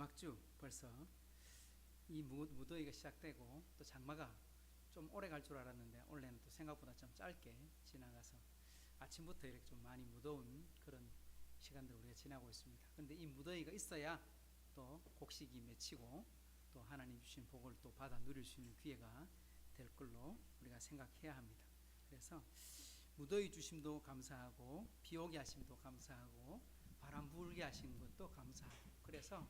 마지막 주 벌써 이 무더위가 시작되고 또 장마가 좀 오래 갈 줄 알았는데 올해는 또 생각보다 좀 짧게 지나가서 아침부터 이렇게 좀 많이 무더운 그런 시간들을 우리가 지나고 있습니다. 그런데 이 무더위가 있어야 또 곡식이 맺히고 또 하나님 주신 복을 또 받아 누릴 수 있는 기회가 될 걸로 우리가 생각해야 합니다. 그래서 무더위 주심도 감사하고 비 오게 하심도 감사하고 바람 불게 하신 것도 감사하고, 그래서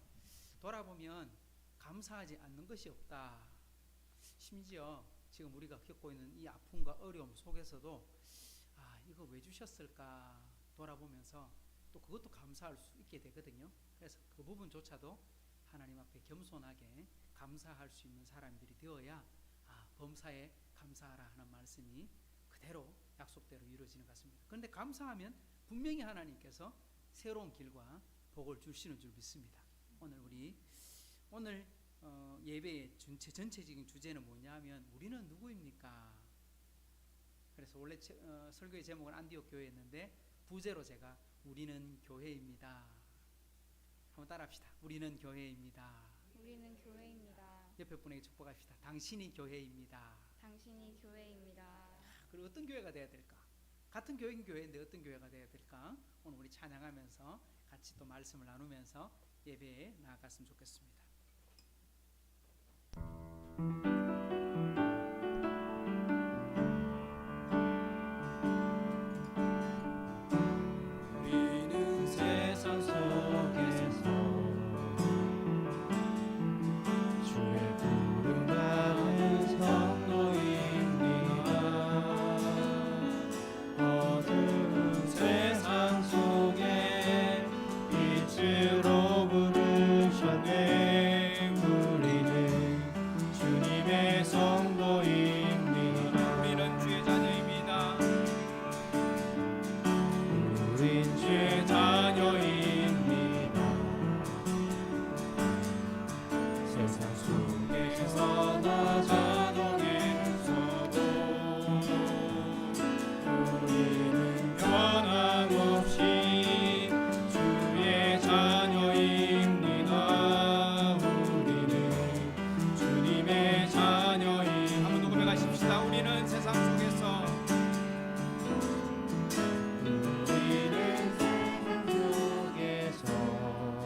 돌아보면 감사하지 않는 것이 없다. 심지어 지금 우리가 겪고 있는 이 아픔과 어려움 속에서도 이거 왜 주셨을까 돌아보면서 또 그것도 감사할 수 있게 되거든요. 그래서 그 부분조차도 하나님 앞에 겸손하게 감사할 수 있는 사람들이 되어야 범사에 감사하라 하는 말씀이 그대로 약속대로 이루어지는 것 같습니다. 그런데 감사하면 분명히 하나님께서 새로운 길과 복을 주시는 줄 믿습니다. 오늘 예배의 전체적인 주제는 뭐냐면 우리는 누구입니까? 그래서 원래 설교의 제목은 안디옥 교회였는데 부제로 제가 우리는 교회입니다. 한번 따라합시다. 우리는 교회입니다. 우리는 교회입니다. 옆에 분에게 축복합시다. 당신이 교회입니다. 당신이 교회입니다. 그리고 어떤 교회가 돼야 될까? 같은 교회인 교회인데 어떤 교회가 돼야 될까? 오늘 우리 찬양하면서 같이 또 말씀을 나누면서 예배에 나아갔으면 좋겠습니다. 우리는 세상 속에서 주의 부름 받은 성도입니다. 어두운 세상 속에 빛으로 부르셨네. 우리는 주님의 성도입니다. 우리는 주의 자녀입니다. 우린 주의 자녀입니다. 세상 속에서 나 자동에서도 우리는 변함없이 주의 자녀입니다. 우리는 주님의 자녀입니다. 한번 더 고백하십시다. 우리는 세상 속에서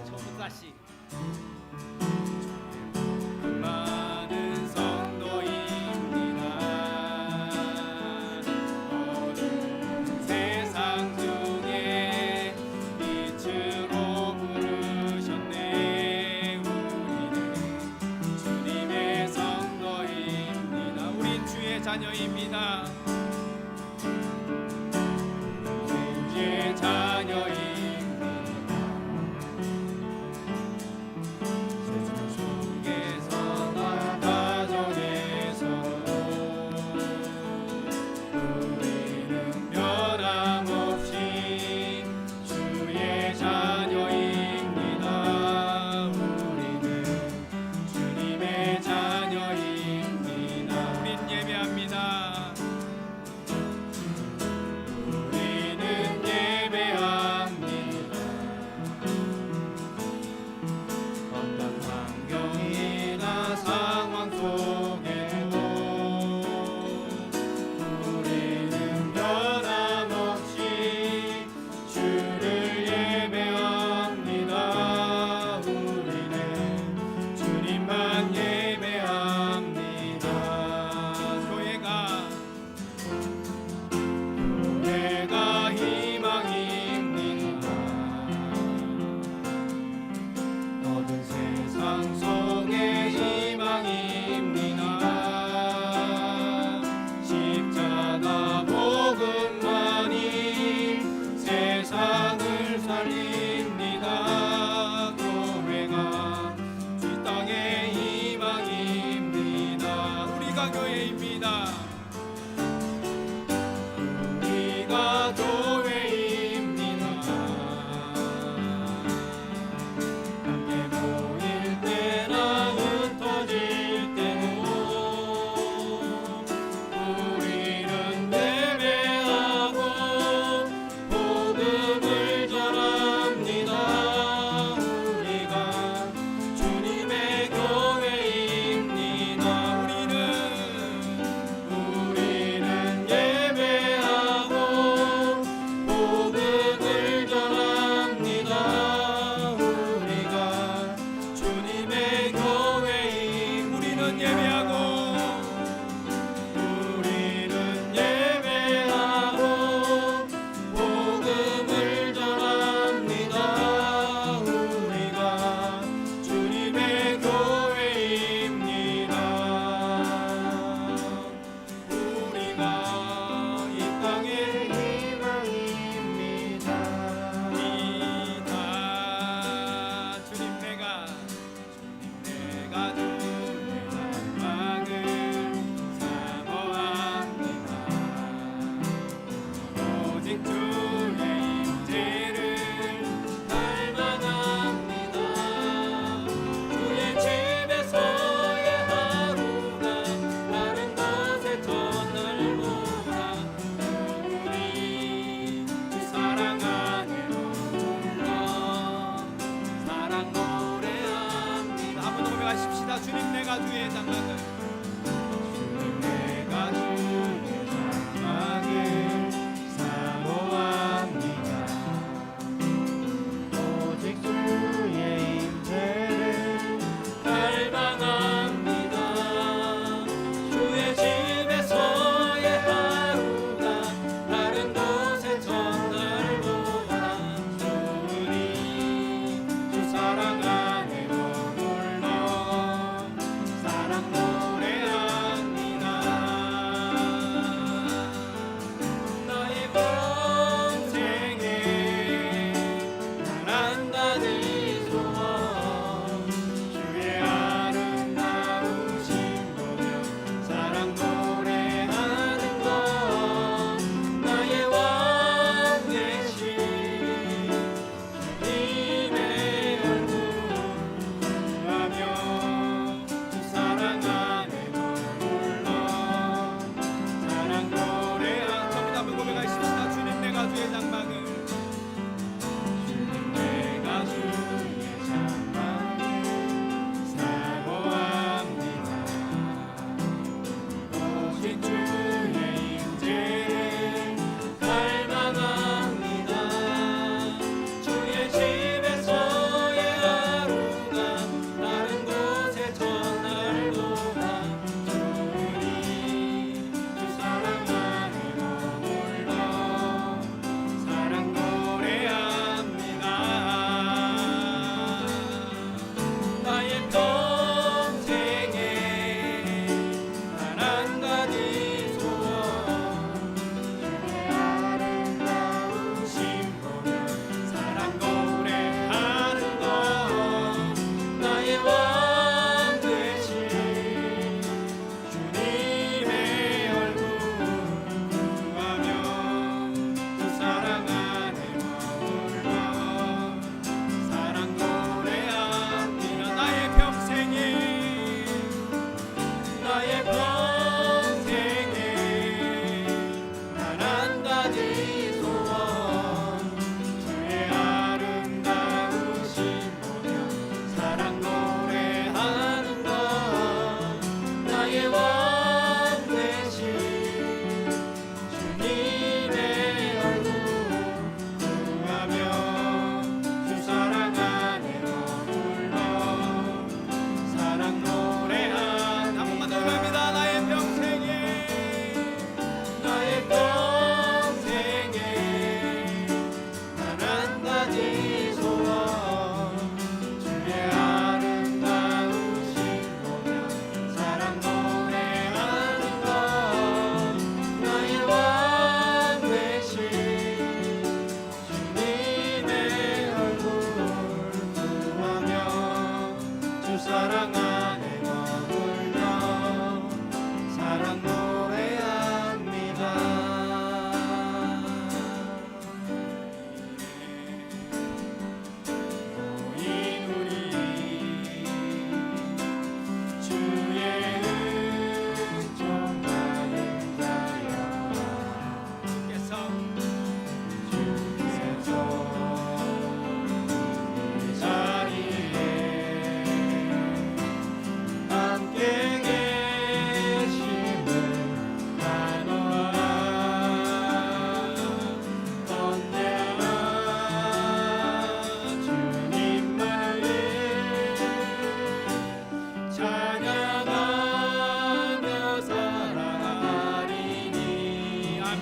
처음부터 다시 많은 성도입니다. 어두운 세상 중에 빛으로 부르셨네. 우리는 주님의 성도입니다. 우린 주의 자녀입니다. 우린 주의 자녀입니다.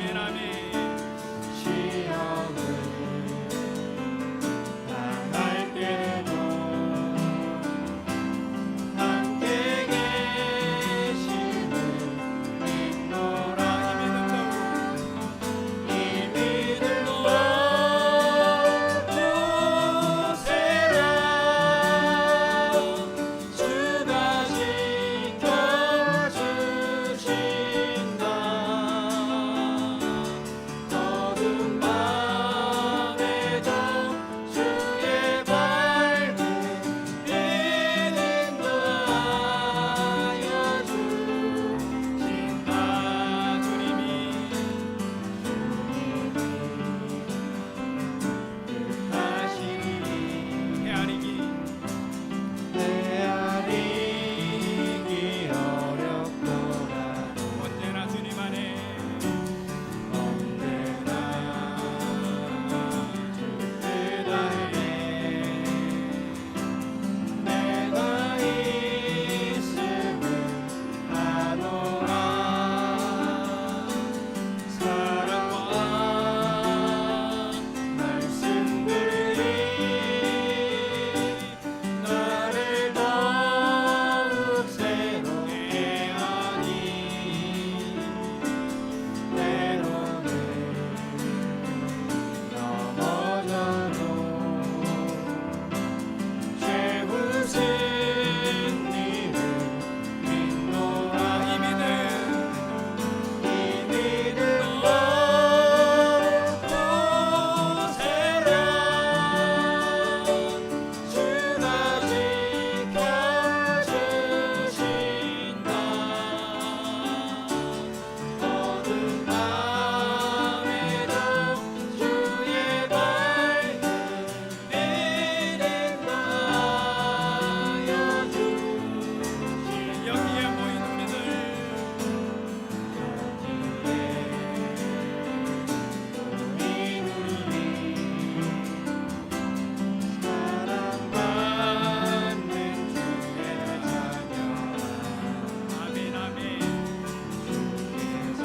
아멘 아멘. 시험을 당할 때도 함께 계심을 믿노라. 이 믿음도 두세라. 주가 지켜주신다. 어두운 밤에도 주의 밝은 빛 인도하여 주신다. 주님이 하시니 헤아리기 헤아리기 어렵더라. 언제나 주님 안에 언제나 주 뜻 안에 내가 있음을 아노라. 사랑과 말씀들이 나를 더욱 새롭게 하니 때로는 넘어져도 최우선 일을 믿노라. 이 믿음도 두세라. 주가 지켜주신다. 어두운 밤에도 주의 밝은 빛 인도하여 주신다. 여기에 모인 우리들 사랑받는 주의 자녀 아멘 아멘. 주께서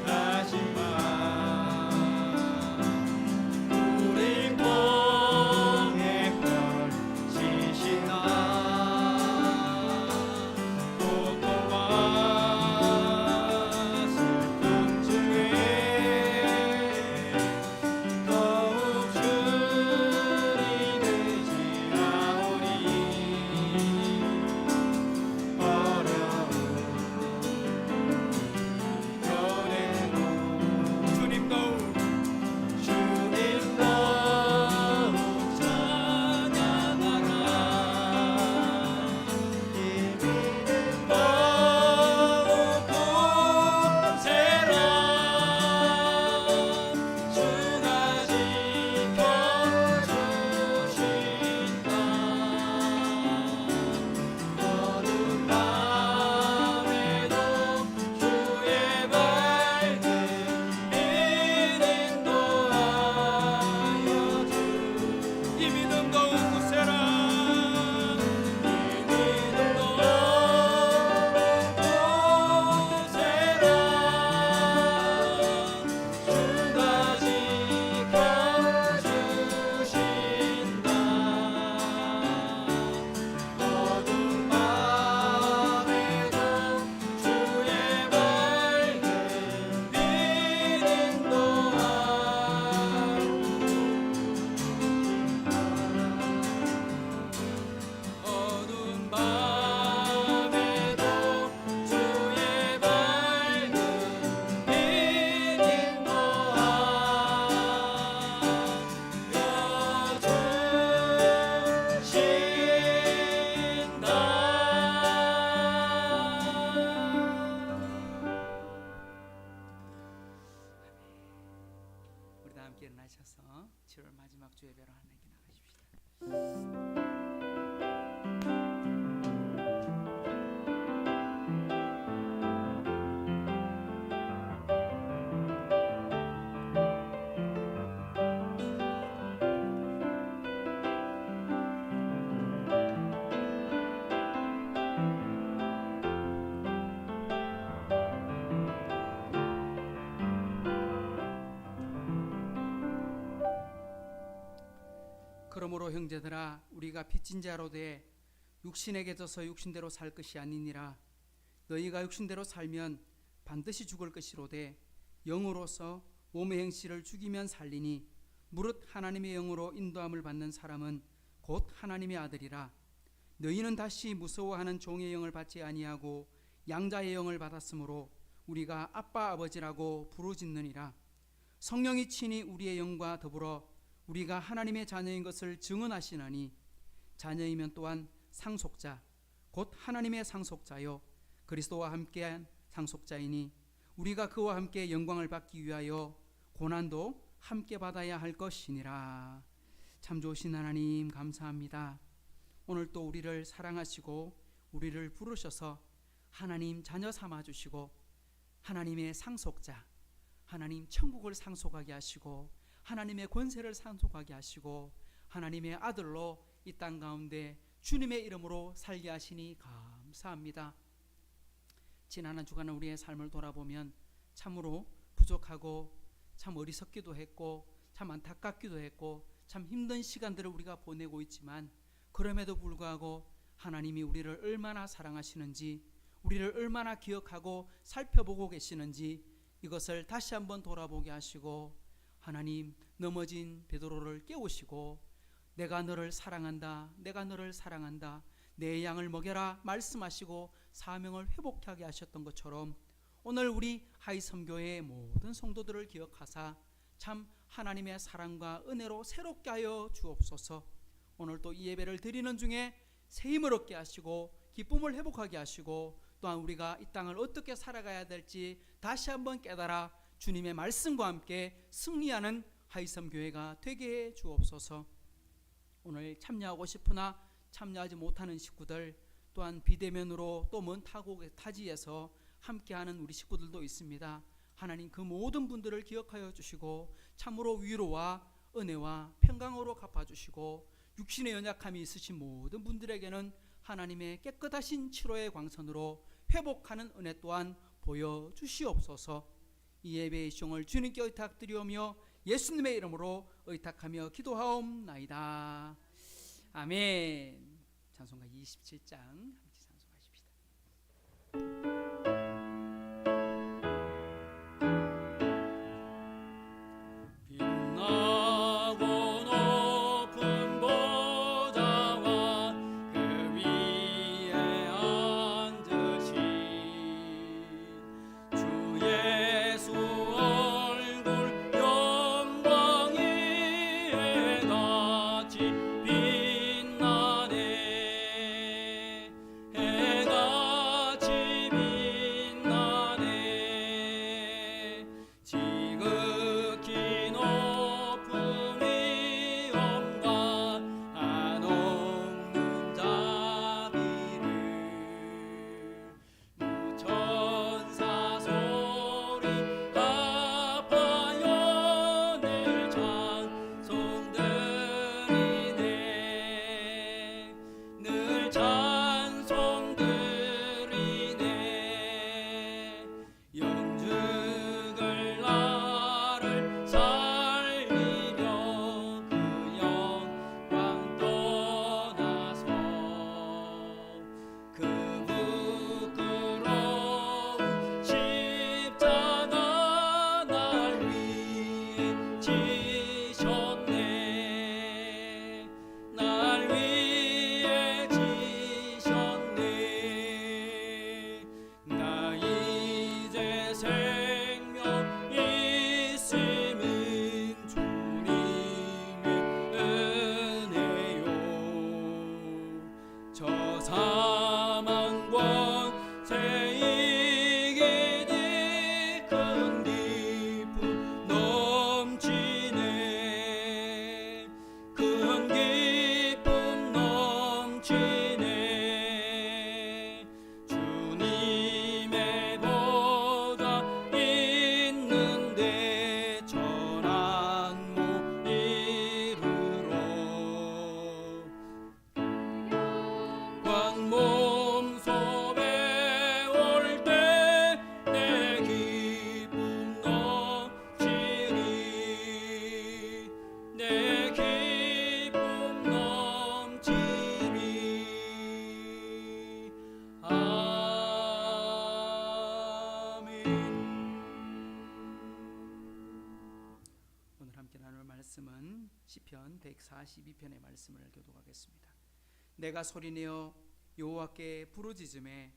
하신 말 우리 몸에 펼치시나. 고통과 슬픔 중에 더욱 주님 의지하오니 어려운 겨울에도 주님 더욱 주님 더욱 찬양하라. 이 믿음 더욱 굳세라. 주가 지켜주신다. 어두운 밤에도 주의 밝은 빛 인도하여 이 믿음 더욱 굳세라. 이 믿음도 두세라. 주가 지켜주신다. 어두운 밤에도 주의 밝은 빛 인도하여 어두운 밤에도 주의 밝은 빛 인도하여 주신다. 우리 다 함께 일어나셔서 7월 마지막 주 예배로 하나님께 나가십시다. 형제들아, 우리가 빚진 자로 돼 육신에게 져서 육신대로 살 것이 아니니라. 너희가 육신대로 살면 반드시 죽을 것이로되 영으로서 몸의 행실을 죽이면 살리니 무릇 하나님의 영으로 인도함을 받는 사람은 곧 하나님의 아들이라. 너희는 다시 무서워하는 종의 영을 받지 아니하고 양자의 영을 받았으므로 우리가 아빠 아버지라고 부르짖느니라. 성령이 친히 우리의 영과 더불어 우리가 하나님의 자녀인 것을 증언하시나니 자녀이면 또한 상속자 곧 하나님의 상속자요 그리스도와 함께한 상속자이니 우리가 그와 함께 영광을 받기 위하여 고난도 함께 받아야 할 것이니라. 참 좋으신 하나님 감사합니다. 오늘 또 우리를 사랑하시고 우리를 부르셔서 하나님 자녀 삼아 주시고 하나님의 상속자, 하나님 천국을 상속하게 하시고 하나님의 권세를 상속하게 하시고 하나님의 아들로 이 땅 가운데 주님의 이름으로 살게 하시니 감사합니다. 지난 한 주간은 우리의 삶을 돌아보면 참으로 부족하고 참 어리석기도 했고 참 안타깝기도 했고 참 힘든 시간들을 우리가 보내고 있지만 그럼에도 불구하고 하나님이 우리를 얼마나 사랑하시는지 우리를 얼마나 기억하고 살펴보고 계시는지 이것을 다시 한번 돌아보게 하시고 하나님 넘어진 베드로를 깨우시고 내가 너를 사랑한다, 내가 너를 사랑한다, 내 양을 먹여라 말씀하시고 사명을 회복하게 하셨던 것처럼 오늘 우리 하이섬교회의 모든 성도들을 기억하사 참 하나님의 사랑과 은혜로 새롭게 하여 주옵소서. 오늘 또 이 예배를 드리는 중에 새 힘을 얻게 하시고 기쁨을 회복하게 하시고 또한 우리가 이 땅을 어떻게 살아가야 될지 다시 한번 깨달아 주님의 말씀과 함께 승리하는 하이섬교회가 되게 해 주옵소서. 오늘 참여하고 싶으나 참여하지 못하는 식구들 또한 비대면으로 또 먼 타지에서 함께하는 우리 식구들도 있습니다. 하나님 그 모든 분들을 기억하여 주시고 참으로 위로와 은혜와 평강으로 갚아주시고 육신의 연약함이 있으신 모든 분들에게는 하나님의 깨끗하신 치료의 광선으로 회복하는 은혜 또한 보여주시옵소서. 이 예배의 시종을 주님께 의탁드리오며 예수님의 이름으로 의탁하며 기도하옵나이다. 아멘. 찬송가 27장 함께 찬송하십시다. 빛나고 높은 보좌와 그 위에 앉으신 주 예수 얼굴 영광이 해같이 빛나네. 해같이 빛나네. 시편 142편의 말씀을 교독하겠습니다. 내가 소리내어 여호와께 부르짖음에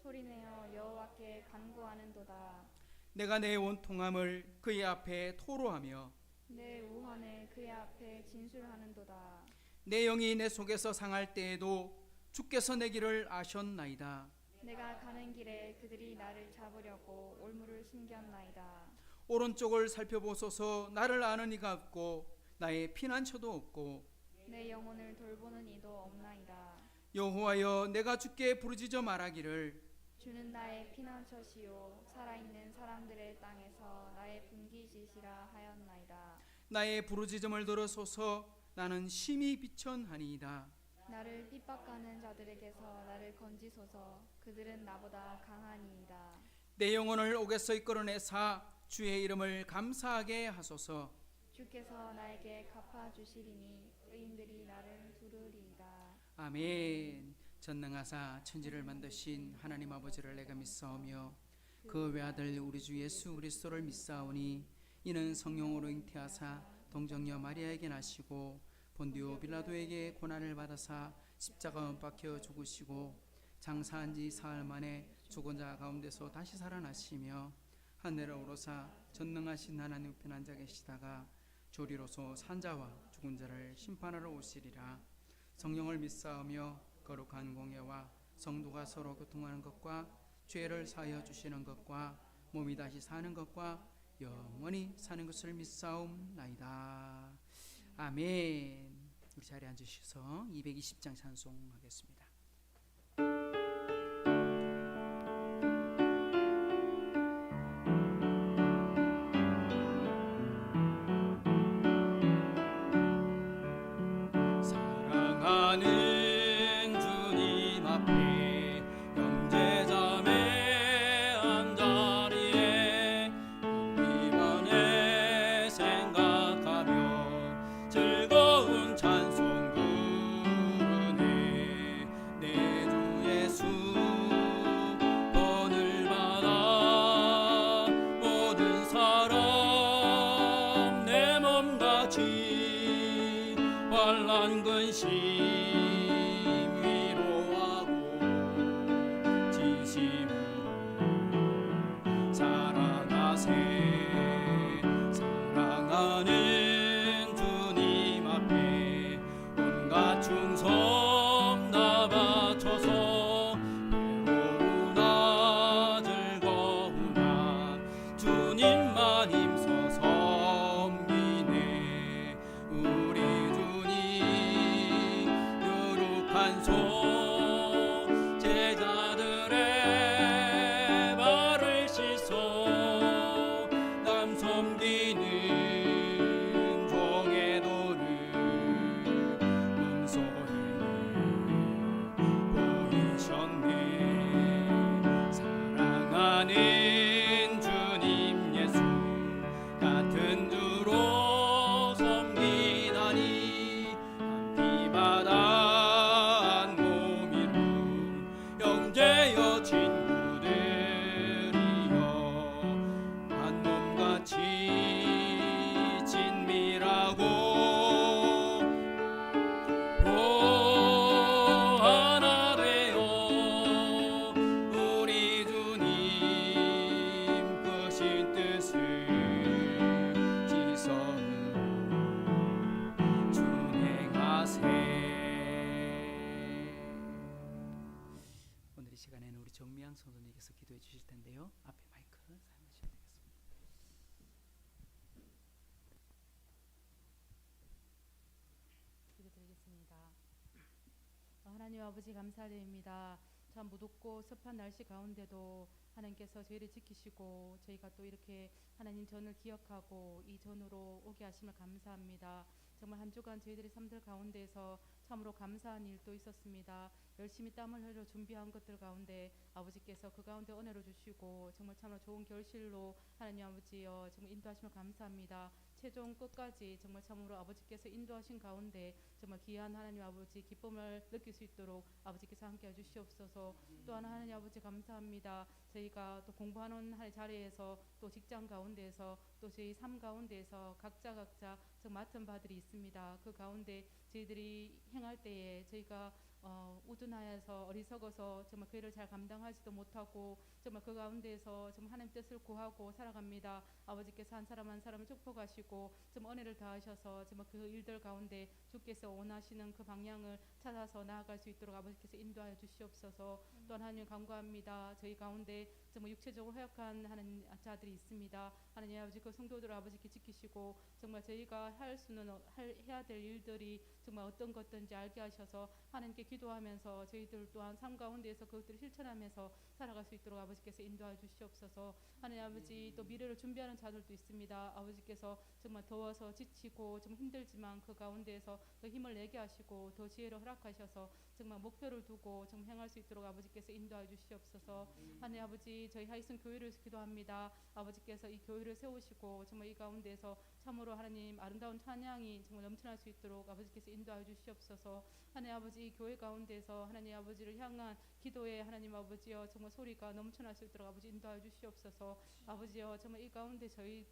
소리내어 여호와께 간구하는도다. 내가 내 원통함을 그의 앞에 토로하며 내 우환을 그의 앞에 진술하는도다. 내 영이 내 속에서 상할 때에도 주께서 내 길을 아셨나이다. 내가 가는 길에 그들이 나를 잡으려고 올무를 숨겼나이다. 오른쪽을 살펴보소서. 나를 아는 이가 없고 나의 피난처도 없고 내 영혼을 돌보는 이도 없나이다. 여호와여, 내가 주께 부르짖어 말하기를 주는 나의 피난처시요 살아있는 사람들의 땅에서 나의 분기지시라 하였나이다. 나의 부르짖음을 들으소서. 나는 심히 비천하니이다. 나를 핍박하는 자들에게서 나를 건지소서. 그들은 나보다 강하니이다. 내 영혼을 옥에서 이끌어내사 주의 이름을 감사하게 하소서. 주께서 나에게 갚아주시리니 의인들이 나를 부르리이다. 아멘. 전능하사 천지를 만드신 하나님 아버지를 내가 믿사오며 그 외아들 우리 주 예수 그리스도를 믿사오니 이는 성령으로 잉태하사 동정녀 마리아에게 나시고 본디오 빌라도에게 고난을 받아사 십자가 못 박혀 죽으시고 장사한 지 사흘 만에 죽은 자 가운데서 다시 살아나시며 하늘에 오르사 전능하신 하나님 우편 앉아 계시다가 조리로서 산자와 죽은 자를 심판하러 오시리라. 성령을 믿사오며 거룩한 공예와 성도가 서로 교통하는 것과 죄를 사하여 주시는 것과 몸이 다시 사는 것과 영원히 사는 것을 믿사옵나이다. 아멘. 우리 자리에 앉으셔서 220장 찬송하겠습니다. 사랑하는 주님 앞에 형제자매 한자리에 우리만을 생각하며 즐거운 찬송 부르네. 내 주 예수 본을 받아 모든 사람 내 몸같이 환난 근심 위로하고 진심으로 사랑하세. 사랑하는 주님 앞에 온갖 충성 다 바쳐서 외로우나 즐거우나 주님만 힘써 섬기네. 우리 주님 유룩한 손 제자들의 발을 씻어 남 섬기는 종의 도를 문소에 보이셨네. 사랑하는 주님 예수 같은 주로 섬기다니 피바다 한 몸이룬 형제여 친구들이여 한 몸같이 친밀하고 하나 되어 우리 주님 크신 뜻을 지성으로 준행하세. 오늘 이 시간에는 우리 정미양 성도님께서 기도해 주실 텐데요. 앞에 마이크 사용하시면 되겠습니다. 기도드리겠습니다. 하나님 아버지 감사드립니다. 참 무덥고 습한 날씨 가운데도 하나님께서 저희를 지키시고 저희가 또 이렇게 하나님 전을 기억하고 이 전으로 오게 하심을 감사합니다. 정말 한 주간 저희들의 삶들 가운데에서 참으로 감사한 일도 있었습니다. 열심히 땀을 흘려 준비한 것들 가운데 아버지께서 그 가운데 은혜로 주시고 정말 참으로 좋은 결실로 하나님 아버지여 정말 인도하심을 감사합니다. 최종 끝까지 정말 참으로 아버지께서 인도하신 가운데 정말 귀한 하나님 아버지 기쁨을 느낄 수 있도록 아버지께서 함께해 주시옵소서. 또한 하나님 아버지 감사합니다. 저희가 또 공부하는 자리에서 또 직장 가운데에서 또 저희 삶 가운데에서 각자 정 맡은 바들이 있습니다. 그 가운데 저희들이 행할 때에 저희가 우둔하여서 어리석어서 정말 그 일을 잘 감당하지도 못하고 정말 그 가운데에서 정말 하나님 뜻을 구하고 살아갑니다. 아버지께서 한 사람 한 사람을 축복하시고 정말 은혜를 더하셔서 정말 그 일들 가운데 주께서 원하시는 그 방향을 찾아서 나아갈 수 있도록 아버지께서 인도하여 주시옵소서. 또한 하나님 간구합니다. 저희 가운데 정말 육체적으로 허약한 하나님 자들이 있습니다. 하나님 아버지 그 성도들 아버지께 지키시고 정말 저희가 해야 될 일들이 정말 어떤 것든지 알게 하셔서 하나님께 기도하면서 저희들 또한 삶 가운데에서 그것들을 실천하면서 살아갈 수 있도록 아버지께서 인도하여 주시옵소서. 하나님 아버지 또 미래를 준비하는 자들도 있습니다. 아버지께서 정말 더워서 지치고 좀 힘들지만 그 가운데에서 더 힘을 내게 하시고 더 지혜를 허락하셔서 정말 목표를 두고 정말 행할 수 있도록 아버지께서 인도하여 주시옵소서. 하나님 아버지 저희 하이슨 교회를 위해서 기도합니다. 아버지께서 이 교회를 세우시고 정말 이 가운데에서 참으로 하나님 아름다운 찬양이 정말 넘쳐날 수 있도록 아버지께서 인도하여 주시옵소서. 하나님 아버지 이 교회 가운데서 하나님 아버지를 향한 기도에 하나님 아버지여 정말 소리가 넘쳐날 수 있도록 아버지 인도하여 주시옵소서. 아버지여 정말 이 가운데 저희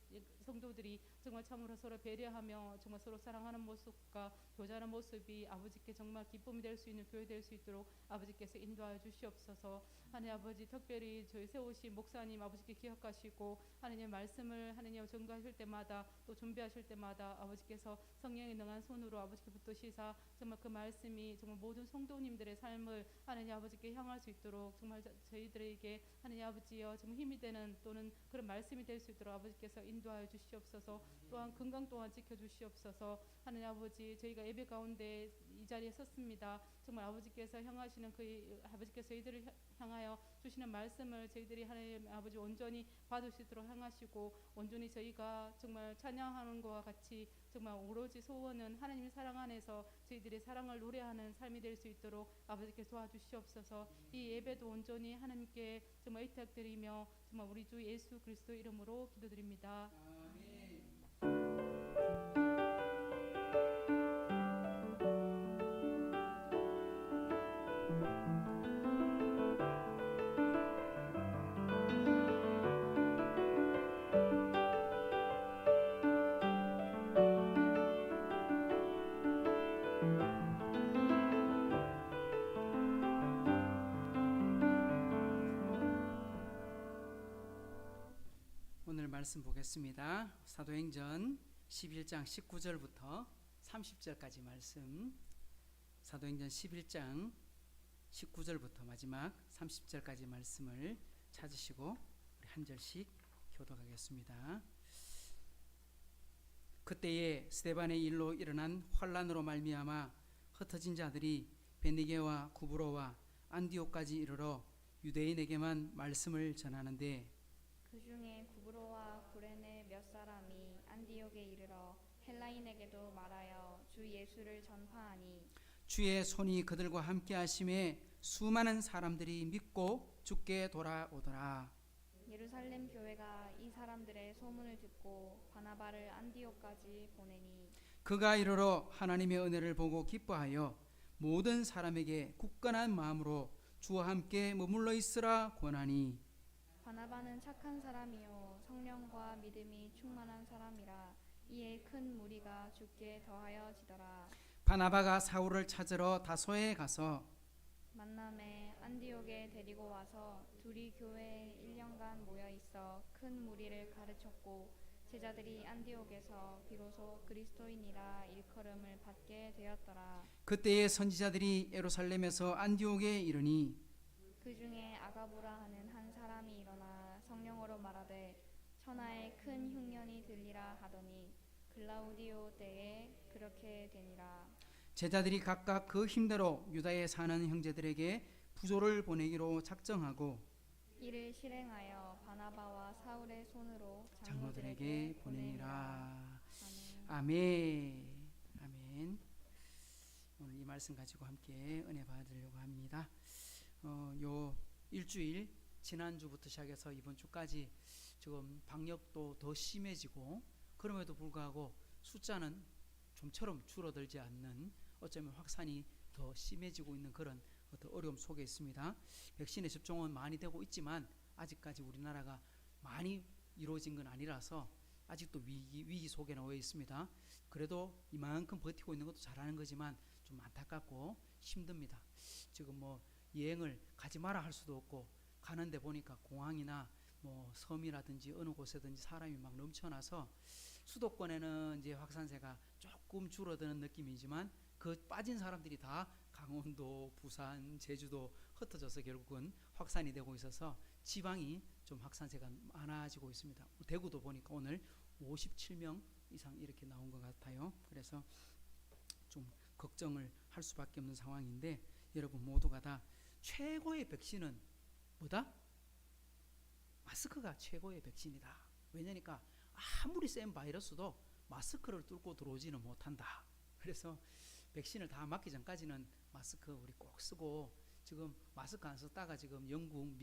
성도들이 정말 참으로 서로 배려하며 정말 서로 사랑하는 모습과 교제하는 모습이 아버지께 정말 기쁨이 될 수 있는 교회 될 수 있도록 아버지께서 인도하여 주시옵소서. 하나님 아버지 특별히 저희 세우신 목사님 아버지께 기억하시고 하나님의 말씀을 하나님 전가하실 때마다 또 준비하실 때마다 아버지께서 성령의 능한 손으로 아버지께 붙드시사 정말 그 말씀이 정말 모든 성도님들의 삶을 하나님 아버지께 향할 수 있도록 정말 저희들에게 하나님 아버지여 정말 힘이 되는 또는 그런 말씀이 될 수 있도록 아버지께서 인도하여 주시옵소서. 또한 건강 또한 지켜주시옵소서. 하나님 아버지 저희가 예배 가운데 이 자리에 섰습니다. 정말 아버지께서 향하시는 그 아버지께서 저희들을 향하여 주시는 말씀을 저희들이 하나님 아버지 온전히 받을 수 있도록 향하시고 온전히 저희가 정말 찬양하는 것과 같이 정말 오로지 소원은 하나님의 사랑 안에서 저희들이 사랑을 노래하는 삶이 될 수 있도록 아버지께서 도와주시옵소서. 이 예배도 온전히 하나님께 정말 의탁드리며 정말 우리 주 예수 그리스도 이름으로 기도드립니다. 오늘 말씀 보겠습니다. 사도행전 11장 19절부터 30절까지 말씀. 사도행전 11장 19절부터 마지막 30절까지 말씀을 찾으시고 우리 한 절씩 교독하겠습니다. 그때에 스데반의 일로 일어난 환란으로 말미암아 흩어진 자들이 베니게와 구브로와 안디옥까지 이르러 유대인에게만 말씀을 전하는데 그 중에 구브로와 구레네 몇 사람이 안디옥에 이르러 헬라인에게도 말하여 주 예수를 전파하니 주의 손이 그들과 함께 하심에 수많은 사람들이 믿고 주께 돌아오더라. 예루살렘 교회가 이 사람들의 소문을 듣고 바나바를 안디옥까지 보내니 그가 이르러 하나님의 은혜를 보고 기뻐하여 모든 사람에게 굳건한 마음으로 주와 함께 머물러 있으라 권하니 바나바는 착한 사람이요 성령과 믿음이 충만한 사람이라 이에 큰 무리가 주께 더하여지더라. 바나바가 사울을 찾으러 다소에 가서 만남에 안디옥에 데리고 와서 둘이 교회에 1년간 모여 있어 큰 무리를 가르쳤고 제자들이 안디옥에서 비로소 그리스도인이라 일컬음을 받게 되었더라. 그때의 선지자들이 예루살렘에서 안디옥에 이르니 그 중에 아가보라 하는 한 사람이 일어나 성령으로 말하되 천하에 큰 흉년이 들리라 하더니 글라우디오 때에 그렇게 되니라. 제자들이 각각 그 힘대로 유다에 사는 형제들에게 부조를 보내기로 작정하고 이를 실행하여 바나바와 사울의 손으로 장로들에게 보내니라. 아멘. 아멘. 아멘. 오늘 이 말씀 가지고 함께 은혜 받으려고 합니다. 요 일주일 지난주부터 시작해서 이번 주까지 지금 방역도 더 심해지고 그럼에도 불구하고 숫자는 좀처럼 줄어들지 않는, 어쩌면 확산이 더 심해지고 있는 그런 어떤 어려움 속에 있습니다. 백신의 접종은 많이 되고 있지만 아직까지 우리나라가 많이 이루어진 건 아니라서 아직도 위기 속에 놓여 있습니다. 그래도 이만큼 버티고 있는 것도 잘하는 거지만 좀 안타깝고 힘듭니다. 지금 뭐 여행을 가지 마라 할 수도 없고, 가는데 보니까 공항이나 뭐 섬이라든지 어느 곳에든지 사람이 막 넘쳐나서 수도권에는 이제 확산세가 조금 줄어드는 느낌이지만 그 빠진 사람들이 다 강원도, 부산, 제주도 흩어져서 결국은 확산이 되고 있어서 지방이 좀 확산세가 많아지고 있습니다. 대구도 보니까 오늘 57명 이상 이렇게 나온 것 같아요. 그래서 좀 걱정을 할 수밖에 없는 상황인데, 여러분 모두가 다 최고의 백신은 뭐다? 마스크가 최고의 백신이다. 왜냐니까 아무리 센 바이러스도 마스크를 뚫고 들어오지는 못한다. 그래서 백신을 다 맞기 전까지는 마스크 우리 꼭 쓰고, 지금 마스크 안 썼다가 지금 영국,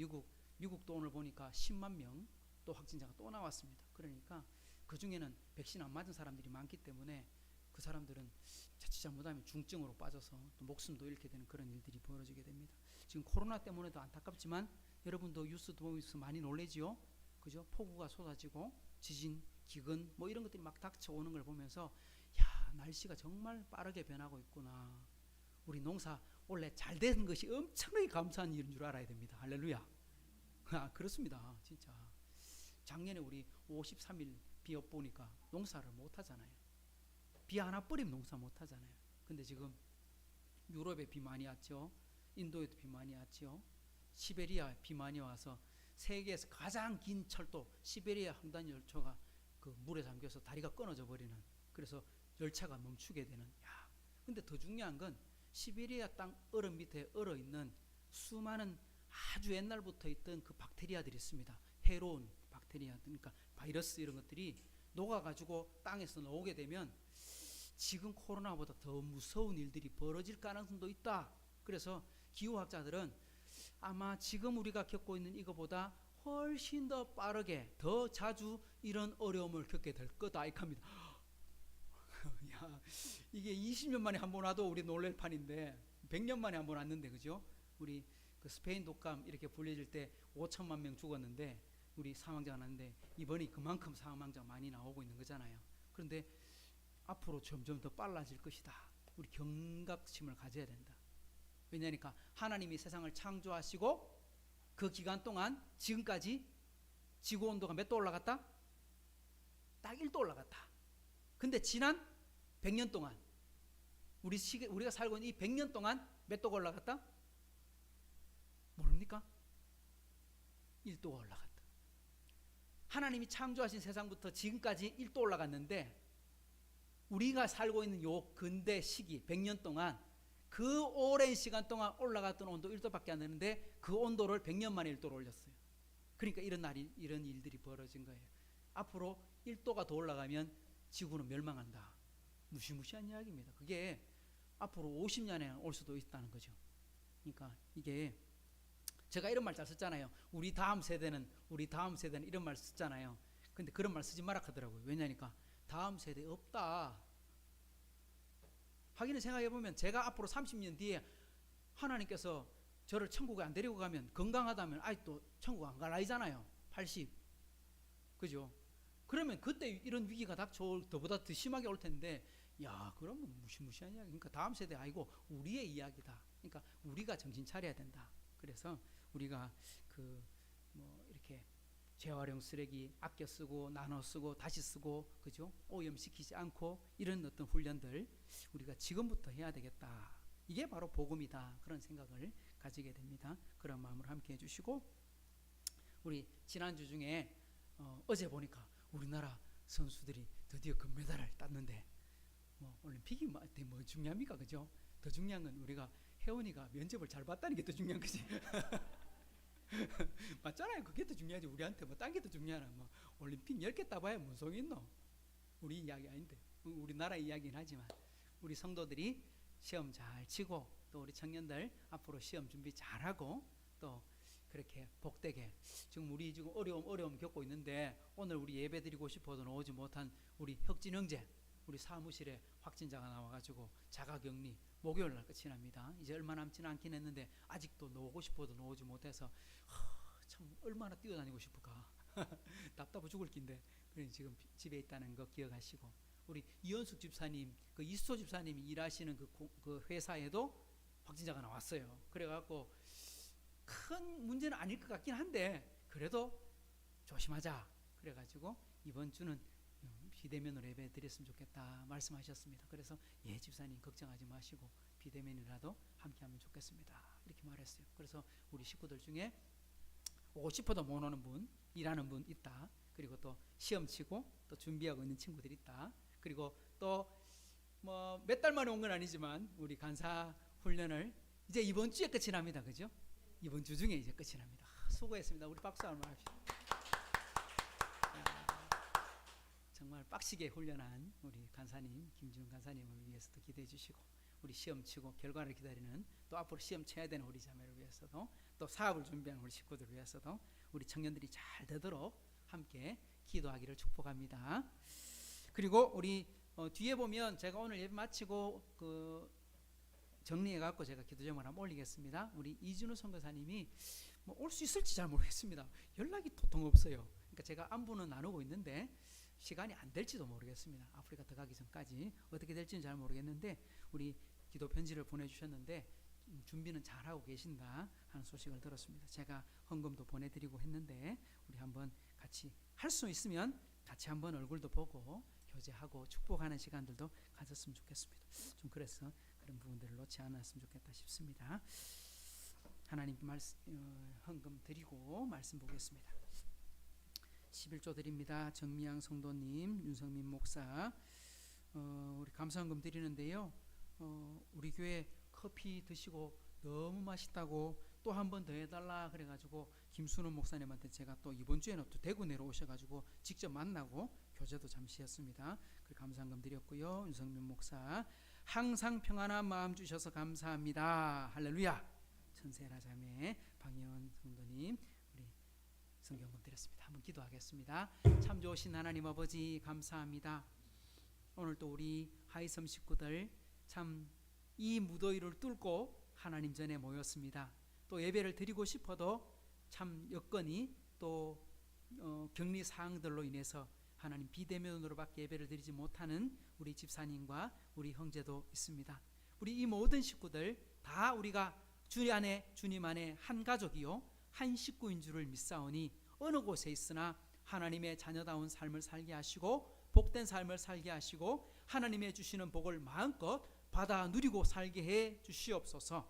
미국도 오늘 보니까 10만 명 또 확진자가 또 나왔습니다. 그러니까 그 중에는 백신 안 맞은 사람들이 많기 때문에 그 사람들은 자칫 잘못하면 중증으로 빠져서 또 목숨도 잃게 되는 그런 일들이 벌어지게 됩니다. 지금 코로나 때문에도 안타깝지만 여러분도 뉴스도 보면서 많이 놀래지요? 그죠? 폭우가 쏟아지고 지진, 기근 뭐 이런 것들이 막 닥쳐오는 걸 보면서 야, 날씨가 정말 빠르게 변하고 있구나. 우리 농사 원래 잘 된 것이 엄청나게 감사한 일인 줄 알아야 됩니다. 할렐루야. 그렇습니다. 진짜. 작년에 우리 53일 비 엿보니까 농사를 못 하잖아요. 비 하나 뿌리면 농사 못 하잖아요. 근데 지금 유럽에 비 많이 왔죠. 인도에도 비 많이 왔죠. 시베리아에 비 많이 와서 세계에서 가장 긴 철도 시베리아 횡단 열차가 그 물에 잠겨서 다리가 끊어져 버리는, 그래서 열차가 멈추게 되는. 야, 근데 더 중요한 건 시베리아 땅 얼음 밑에 얼어 있는 수많은 아주 옛날부터 있던 그 박테리아들이 있습니다. 해로운 박테리아, 그러니까 바이러스 이런 것들이 녹아가지고 땅에서 나오게 되면 지금 코로나보다 더 무서운 일들이 벌어질 가능성도 있다. 그래서 기후학자들은 아마 지금 우리가 겪고 있는 이거보다 훨씬 더 빠르게 더 자주 이런 어려움을 겪게 될 거다 이겁니다. 야, 이게 20년 만에 한 번 와도 우리 놀랄 판인데 100년 만에 한 번 왔는데, 그죠? 우리 그 스페인 독감 이렇게 불려질 때 5천만 명 죽었는데 우리 사망자가 났는데 이번이 그만큼 사망자가 많이 나오고 있는 거잖아요. 그런데 앞으로 점점 더 빨라질 것이다. 우리 경각심을 가져야 된다. 왜냐니까 하나님이 세상을 창조하시고 그 기간 동안 지금까지 지구 온도가 몇 도 올라갔다? 딱 1도 올라갔다. 근데 지난 100년 동안 우리가 살고 있는 이 100년 동안 몇 도가 올라갔다? 모릅니까? 1도가 올라갔다. 하나님이 창조하신 세상부터 지금까지 1도 올라갔는데 우리가 살고 있는 요 근대 시기 100년 동안 그 오랜 시간 동안 올라갔던 온도 1도밖에 안 되는데 그 온도를 100년 만에 1도로 올렸어요. 그러니까 이런 일들이 벌어진 거예요. 앞으로 1도가 더 올라가면 지구는 멸망한다. 무시무시한 이야기입니다. 그게 앞으로 50년에 올 수도 있다는 거죠. 그러니까 이게 제가 이런 말 잘 썼잖아요. 우리 다음 세대는 이런 말 썼잖아요. 근데 그런 말 쓰지 마라 하더라고요. 왜냐니까 다음 세대 없다. 하기는 생각해보면 제가 앞으로 30년 뒤에 하나님께서 저를 천국에 안 데리고 가면, 건강하다면 아직도 천국 안 갈 나이잖아요. 80. 그죠? 그러면 그때 이런 위기가 닥쳐올 더보다 더 심하게 올 텐데, 야, 그러면 무시무시한 이야기. 그러니까 다음 세대 아니고 우리의 이야기다. 그러니까 우리가 정신 차려야 된다. 그래서 우리가 이렇게 재활용 쓰레기 아껴 쓰고 나눠 쓰고 다시 쓰고, 그죠? 오염시키지 않고 이런 어떤 훈련들 우리가 지금부터 해야 되겠다. 이게 바로 복음이다. 그런 생각을 가지게 됩니다. 그런 마음을 함께 해주시고, 우리 지난주 중에 어제 보니까 우리나라 선수들이 드디어 금메달을 땄는데, 올림픽이 뭐 중요합니까? 그죠? 더 중요한 건 우리가 혜원이가 면접을 잘 봤다는 게 더 중요한 거지. 맞잖아요. 그게 더 중요하지. 우리한테 뭐 딴 게 더 중요하나. 뭐 올림픽 10개 따봐야 뭔 소용이 있노? 우리 이야기 아닌데, 우리나라 이야기는 하지만 우리 성도들이 시험 잘 치고, 또 우리 청년들 앞으로 시험 준비 잘하고, 또 그렇게 복되게 지금 우리 지금 어려움 겪고 있는데 오늘 우리 예배 드리고 싶어도 나오지 못한 우리 혁진 형제 우리 사무실에 확진자가 나와가지고 자가격리 목요일 날 끝이 납니다. 이제 얼마 남지는 않긴 했는데 아직도 나오고 싶어도 나오지 못해서 참 얼마나 뛰어다니고 싶을까 답답해 죽을 낀데 그래 지금 집에 있다는 거 기억하시고 우리 이현숙 집사님 그 이수호 집사님이 일하시는 그 회사에도 확진자가 나왔어요. 그래갖고 큰 문제는 아닐 것 같긴 한데 그래도 조심하자 그래가지고 이번 주는 비대면으로 예배 드렸으면 좋겠다 말씀하셨습니다. 그래서 예 집사님 걱정하지 마시고 비대면이라도 함께하면 좋겠습니다 이렇게 말했어요. 그래서 우리 식구들 중에 오고 싶어도 못 오는 분 일하는 분 있다. 그리고 또 시험 치고 또 준비하고 있는 친구들 있다. 그리고 또 뭐 몇 달 만에 온 건 아니지만 우리 간사 훈련을 이제 이번 주에 끝이 납니다. 그죠? 이번 주 중에 이제 끝이 납니다. 수고했습니다. 우리 박수 한번 합시다. 정말 빡시게 훈련한 우리 간사님 김준훈 간사님을 위해서도 기도해 주시고 우리 시험 치고 결과를 기다리는 또 앞으로 시험 쳐야 되는 우리 자매를 위해서도 또 사업을 준비하는 우리 식구들을 위해서도 우리 청년들이 잘 되도록 함께 기도하기를 축복합니다. 그리고 우리 뒤에 보면 제가 오늘 예배 마치고 그 정리해갖고 제가 기도 제목을 한번 올리겠습니다. 우리 이준우 선교사님이 뭐 올 수 있을지 잘 모르겠습니다. 연락이 도통 없어요. 그러니까 제가 안부는 나누고 있는데 시간이 안 될지도 모르겠습니다. 아프리카 들어가기 전까지 어떻게 될지는 잘 모르겠는데 우리 기도 편지를 보내주셨는데 준비는 잘하고 계신다 하는 소식을 들었습니다. 제가 헌금도 보내드리고 했는데 우리 한번 같이 할 수 있으면 같이 한번 얼굴도 보고 교제하고 축복하는 시간들도 가졌으면 좋겠습니다. 좀 그래서 그런 부분들을 놓지 않았으면 좋겠다 싶습니다. 하나님께 헌금 드리고 말씀 보겠습니다. 11조 드립니다. 정미양 성도님, 윤성민 목사 우리 감사헌금 드리는데요. 우리 교회 커피 드시고 너무 맛있다고 또 한 번 더 해달라 그래가지고 김순원 목사님한테 제가 또 이번 주에는 또 대구 내려오셔가지고 직접 만나고 교제도 잠시 했습니다. 그 감사헌금 드렸고요. 윤성민 목사 항상 평안한 마음 주셔서 감사합니다. 할렐루야. 천세라 자매 방혜원 성도님 우리 성경금 드렸습니다. 한번 기도하겠습니다. 참 좋으신 하나님 아버지 감사합니다. 오늘 또 우리 하이섬 식구들 참 이 무더위를 뚫고 하나님 전에 모였습니다. 또 예배를 드리고 싶어도 참 여건이 또 격리 사항들로 인해서 하나님 비대면으로밖에 예배를 드리지 못하는 우리 집사님과 우리 형제도 있습니다. 우리 이 모든 식구들 다 우리가 주님 안에 한 가족이요 한 식구인 줄을 믿사오니 어느 곳에 있으나 하나님의 자녀다운 삶을 살게 하시고 복된 삶을 살게 하시고 하나님의 주시는 복을 마음껏 받아 누리고 살게 해 주시옵소서.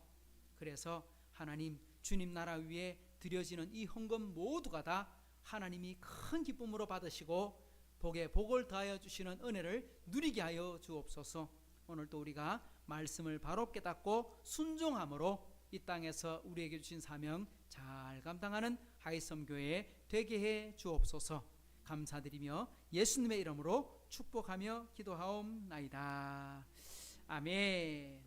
그래서 하나님 주님 나라 위에 드려지는 이 헌금 모두가 다 하나님이 큰 기쁨으로 받으시고 복에 복을 더하여 주시는 은혜를 누리게 하여 주옵소서. 오늘도 우리가 말씀을 바로 깨닫고 순종함으로 이 땅에서 우리에게 주신 사명 잘 감당하는 하이섬 교회 되게 해 주옵소서. 감사드리며 예수님의 이름으로 축복하며 기도하옵나이다. 아멘.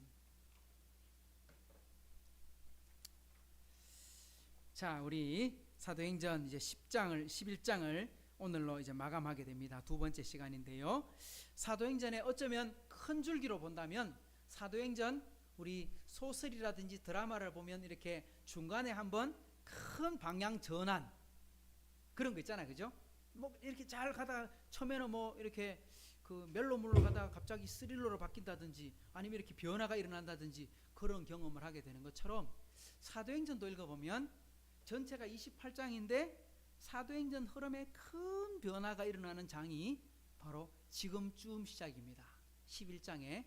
자, 우리 사도행전 이제 11장을 오늘로 이제 마감하게 됩니다. 두 번째 시간인데요. 사도행전에 어쩌면 큰 줄기로 본다면 사도행전 우리 소설이라든지 드라마를 보면 이렇게 중간에 한번 큰 방향 전환 그런 거 있잖아요. 그죠? 뭐 이렇게 잘 가다가 처음에는 뭐 이렇게 그 멜로물로 가다가 갑자기 스릴러로 바뀐다든지 아니면 이렇게 변화가 일어난다든지 그런 경험을 하게 되는 것처럼 사도행전도 읽어보면 전체가 28장인데 사도행전 흐름에 큰 변화가 일어나는 장이 바로 지금쯤 시작입니다. 11장에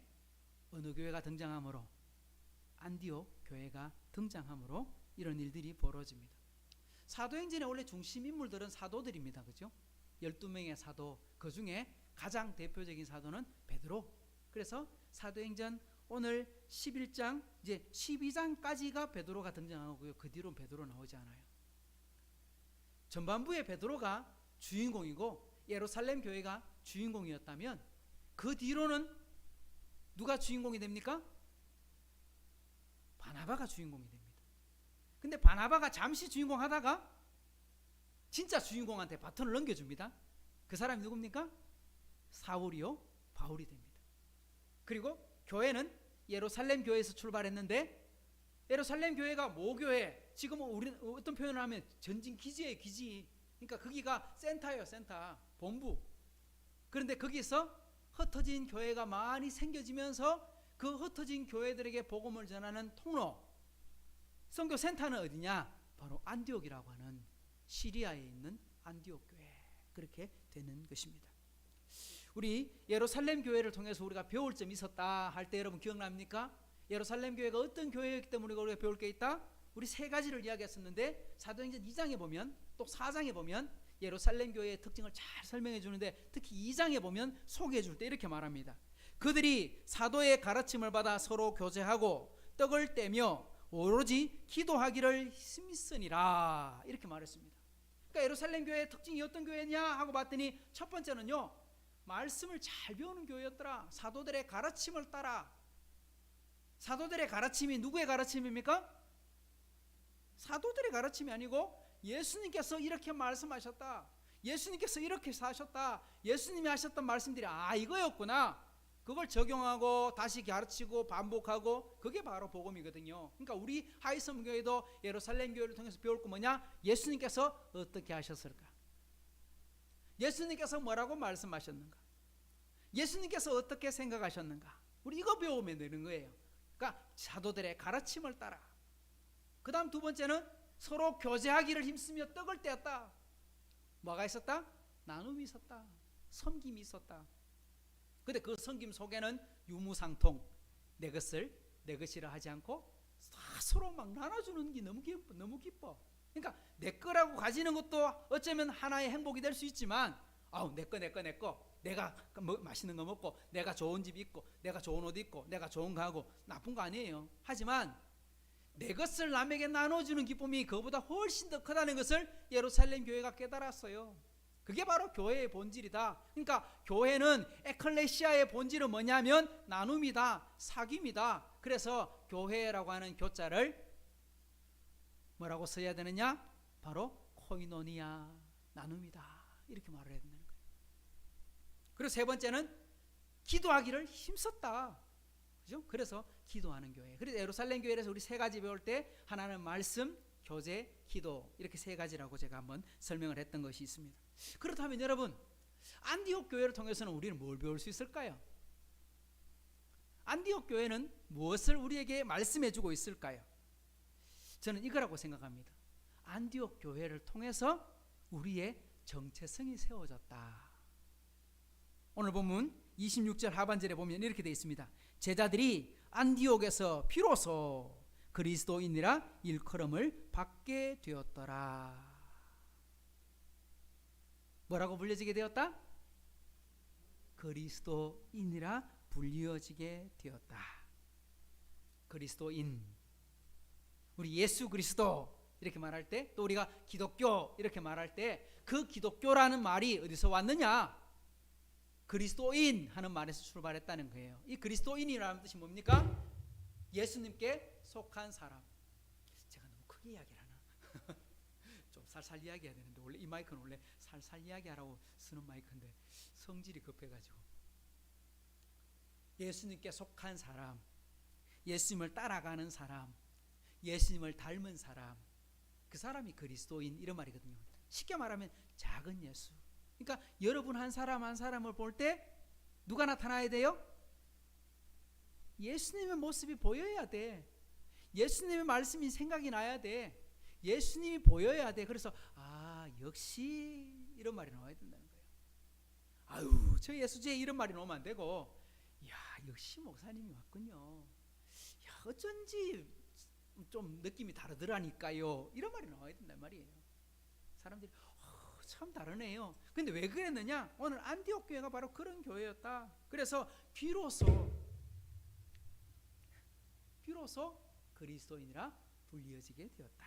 어느 교회가 등장하므로 안디옥 교회가 등장하므로 이런 일들이 벌어집니다. 사도행전의 원래 중심 인물들은 사도들입니다. 그죠? 12명의 사도 그 중에 가장 대표적인 사도는 베드로. 그래서 사도행전 오늘 11장 이제 12장까지가 베드로가 등장하고요. 그 뒤로는 베드로 나오지 않아요. 전반부에 베드로가 주인공이고 예루살렘 교회가 주인공이었다면 그 뒤로는 누가 주인공이 됩니까? 바나바가 주인공이 됩니다. 근데 바나바가 잠시 주인공 하다가 진짜 주인공한테 바톤을 넘겨줍니다. 그 사람이 누굽니까? 사울이요 바울이 됩니다. 그리고 교회는 예루살렘 교회에서 출발했는데 예루살렘 교회가 모교회, 지금 우리 어떤 표현을 하면 전진 기지예요, 기지. 그러니까 거기가 센터예요, 센터, 본부. 그런데 거기서 흩어진 교회가 많이 생겨지면서 그 흩어진 교회들에게 복음을 전하는 통로, 선교 센터는 어디냐? 바로 안디옥이라고 하는 시리아에 있는 안디옥 교회. 그렇게 되는 것입니다. 우리 예루살렘 교회를 통해서 우리가 배울 점이 있었다 할 때 여러분 기억납니까? 예루살렘 교회가 어떤 교회였기 때문에 우리가 배울 게 있다? 우리 세 가지를 이야기했었는데 사도행전 2장에 보면 또 4장에 보면 예루살렘 교회의 특징을 잘 설명해 주는데 특히 2장에 보면 소개해 줄 때 이렇게 말합니다. 그들이 사도의 가르침을 받아 서로 교제하고 떡을 떼며 오로지 기도하기를 힘쓰니라 이렇게 말했습니다. 그러니까 예루살렘 교회의 특징이 어떤 교회냐 하고 봤더니 첫 번째는요, 말씀을 잘 배우는 교회였더라. 사도들의 가르침을 따라. 사도들의 가르침이 누구의 가르침입니까? 사도들의 가르침이 아니고 예수님께서 이렇게 말씀하셨다, 예수님께서 이렇게 사셨다, 예수님이 하셨던 말씀들이 이거였구나, 그걸 적용하고 다시 가르치고 반복하고, 그게 바로 복음이거든요. 그러니까 우리 하이섬 교회도 예루살렘 교회를 통해서 배울 거 뭐냐? 예수님께서 어떻게 하셨을까? 예수님께서 뭐라고 말씀하셨는가? 예수님께서 어떻게 생각하셨는가? 우리 이거 배우면 되는 거예요. 그러니까 사도들의 가르침을 따라. 그 다음 두 번째는 서로 교제하기를 힘쓰며 떡을 떼었다. 뭐가 있었다? 나눔이 있었다, 섬김이 있었다. 근데 그 섬김 속에는 유무상통, 내 것을 내 것이라 하지 않고 서로 막 나눠주는 게 너무 기뻐. 그러니까 내 거라고 가지는 것도 어쩌면 하나의 행복이 될 수 있지만, 내 거 내가 맛있는 거 먹고, 내가 좋은 집 있고, 내가 좋은 옷 입고, 내가 좋은 거 하고, 나쁜 거 아니에요. 하지만 내 것을 남에게 나눠주는 기쁨이 그보다 훨씬 더 크다는 것을 예루살렘 교회가 깨달았어요. 그게 바로 교회의 본질이다. 그러니까 교회는, 에클레시아의 본질은 뭐냐면 나눔이다, 사귐이다. 그래서 교회라고 하는 교자를 뭐라고 써야 되느냐? 바로 코이노니아, 나눔이다, 이렇게 말을 해야 된다는 거예요. 그리고 세 번째는 기도하기를 힘썼다. 그죠? 그래서 기도하는 교회. 그래서 예루살렘 교회에서 우리 세 가지 배울 때 하나는 말씀, 교제, 기도, 이렇게 세 가지라고 제가 한번 설명을 했던 것이 있습니다. 그렇다면 여러분, 안디옥 교회를 통해서는 우리는 뭘 배울 수 있을까요? 안디옥 교회는 무엇을 우리에게 말씀해 주고 있을까요? 저는 이거라고 생각합니다. 안디옥 교회를 통해서 우리의 정체성이 세워졌다. 오늘 본문 26절 하반절에 보면 이렇게 되어 있습니다. 제자들이 안디옥에서 비로소 그리스도인이라 일컬음을 받게 되었더라. 뭐라고 불려지게 되었다? 그리스도인이라 불려지게 되었다. 그리스도인, 우리 예수 그리스도 이렇게 말할 때, 또 우리가 기독교 이렇게 말할 때 그 기독교라는 말이 어디서 왔느냐? 그리스도인 하는 말에서 출발했다는 거예요. 이 그리스도인이라는 뜻이 뭡니까? 예수님께 속한 사람. 제가 너무 크게 이야기를 하나? 좀 살살 이야기해야 되는데, 원래 이 마이크는 원래 살살 이야기하라고 쓰는 마이크인데 성질이 급해가지고. 예수님께 속한 사람, 예수님을 따라가는 사람, 예수님을 닮은 사람, 그 사람이 그리스도인, 이런 말이거든요. 쉽게 말하면 작은 예수. 그러니까 여러분 한 사람 한 사람을 볼 때 누가 나타나야 돼요? 예수님의 모습이 보여야 돼. 예수님의 말씀이 생각이 나야 돼. 예수님이 보여야 돼. 그래서 역시 이런 말이 나와야 된다는 거예요. 저 예수제 이런 말이 나오면 안 되고, 역시 목사님이 왔군요. 어쩐지 좀 느낌이 다르더라니까요. 이런 말이 나와야 된단 말이에요. 사람들이 참 다르네요. 근데 왜 그랬느냐? 오늘 안디옥 교회가 바로 그런 교회였다. 그래서 비로소 그리스도인이라 불리어지게 되었다.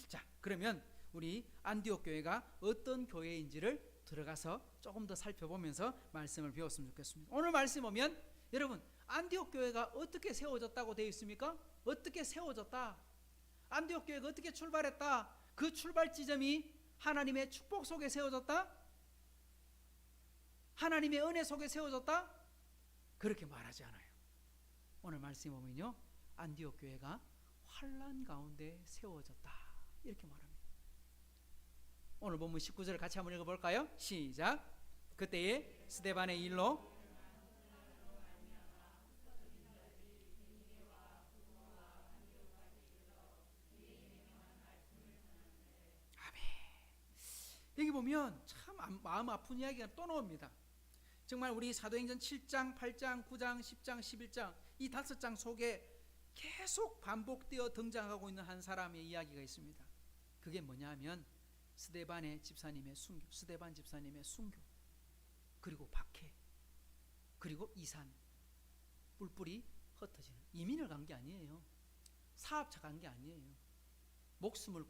자, 그러면 우리 안디옥 교회가 어떤 교회인지를 들어가서 조금 더 살펴보면서 말씀을 배웠으면 좋겠습니다. 오늘 말씀 보면 여러분, 안디옥 교회가 어떻게 세워졌다고 되어 있습니까? 어떻게 세워졌다? 안디옥 교회가 어떻게 출발했다? 그 출발 지점이 하나님의 축복 속에 세워졌다? 하나님의 은혜 속에 세워졌다? 그렇게 말하지 않아요. 오늘 말씀에 보면요, 안디옥 교회가 환난 가운데 세워졌다 이렇게 말합니다. 오늘 본문 19절 같이 한번 읽어볼까요? 시작. 그때에 스데반의 일로 여기 보면 참 마음 아픈 이야기가 또 나옵니다. 정말 우리 사도행전 7장, 8장, 9장, 10장, 11장 이 5장 속에 계속 반복되어 등장하고 있는 한 사람의 이야기가 있습니다. 그게 뭐냐 하면 스데반 집사님의 순교, 그리고 박해, 그리고 이산, 뿔뿔이 흩어지는. 이민을 간 게 아니에요. 사업차 간 게 아니에요. 목숨을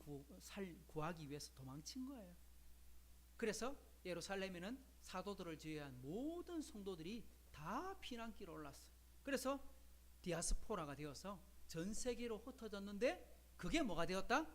구하기 위해서 도망친 거예요. 그래서 예루살렘에는 사도들을 제외한 모든 성도들이 다 피난길에 올랐어요. 그래서 디아스포라가 되어서 전 세계로 흩어졌는데 그게 뭐가 되었다?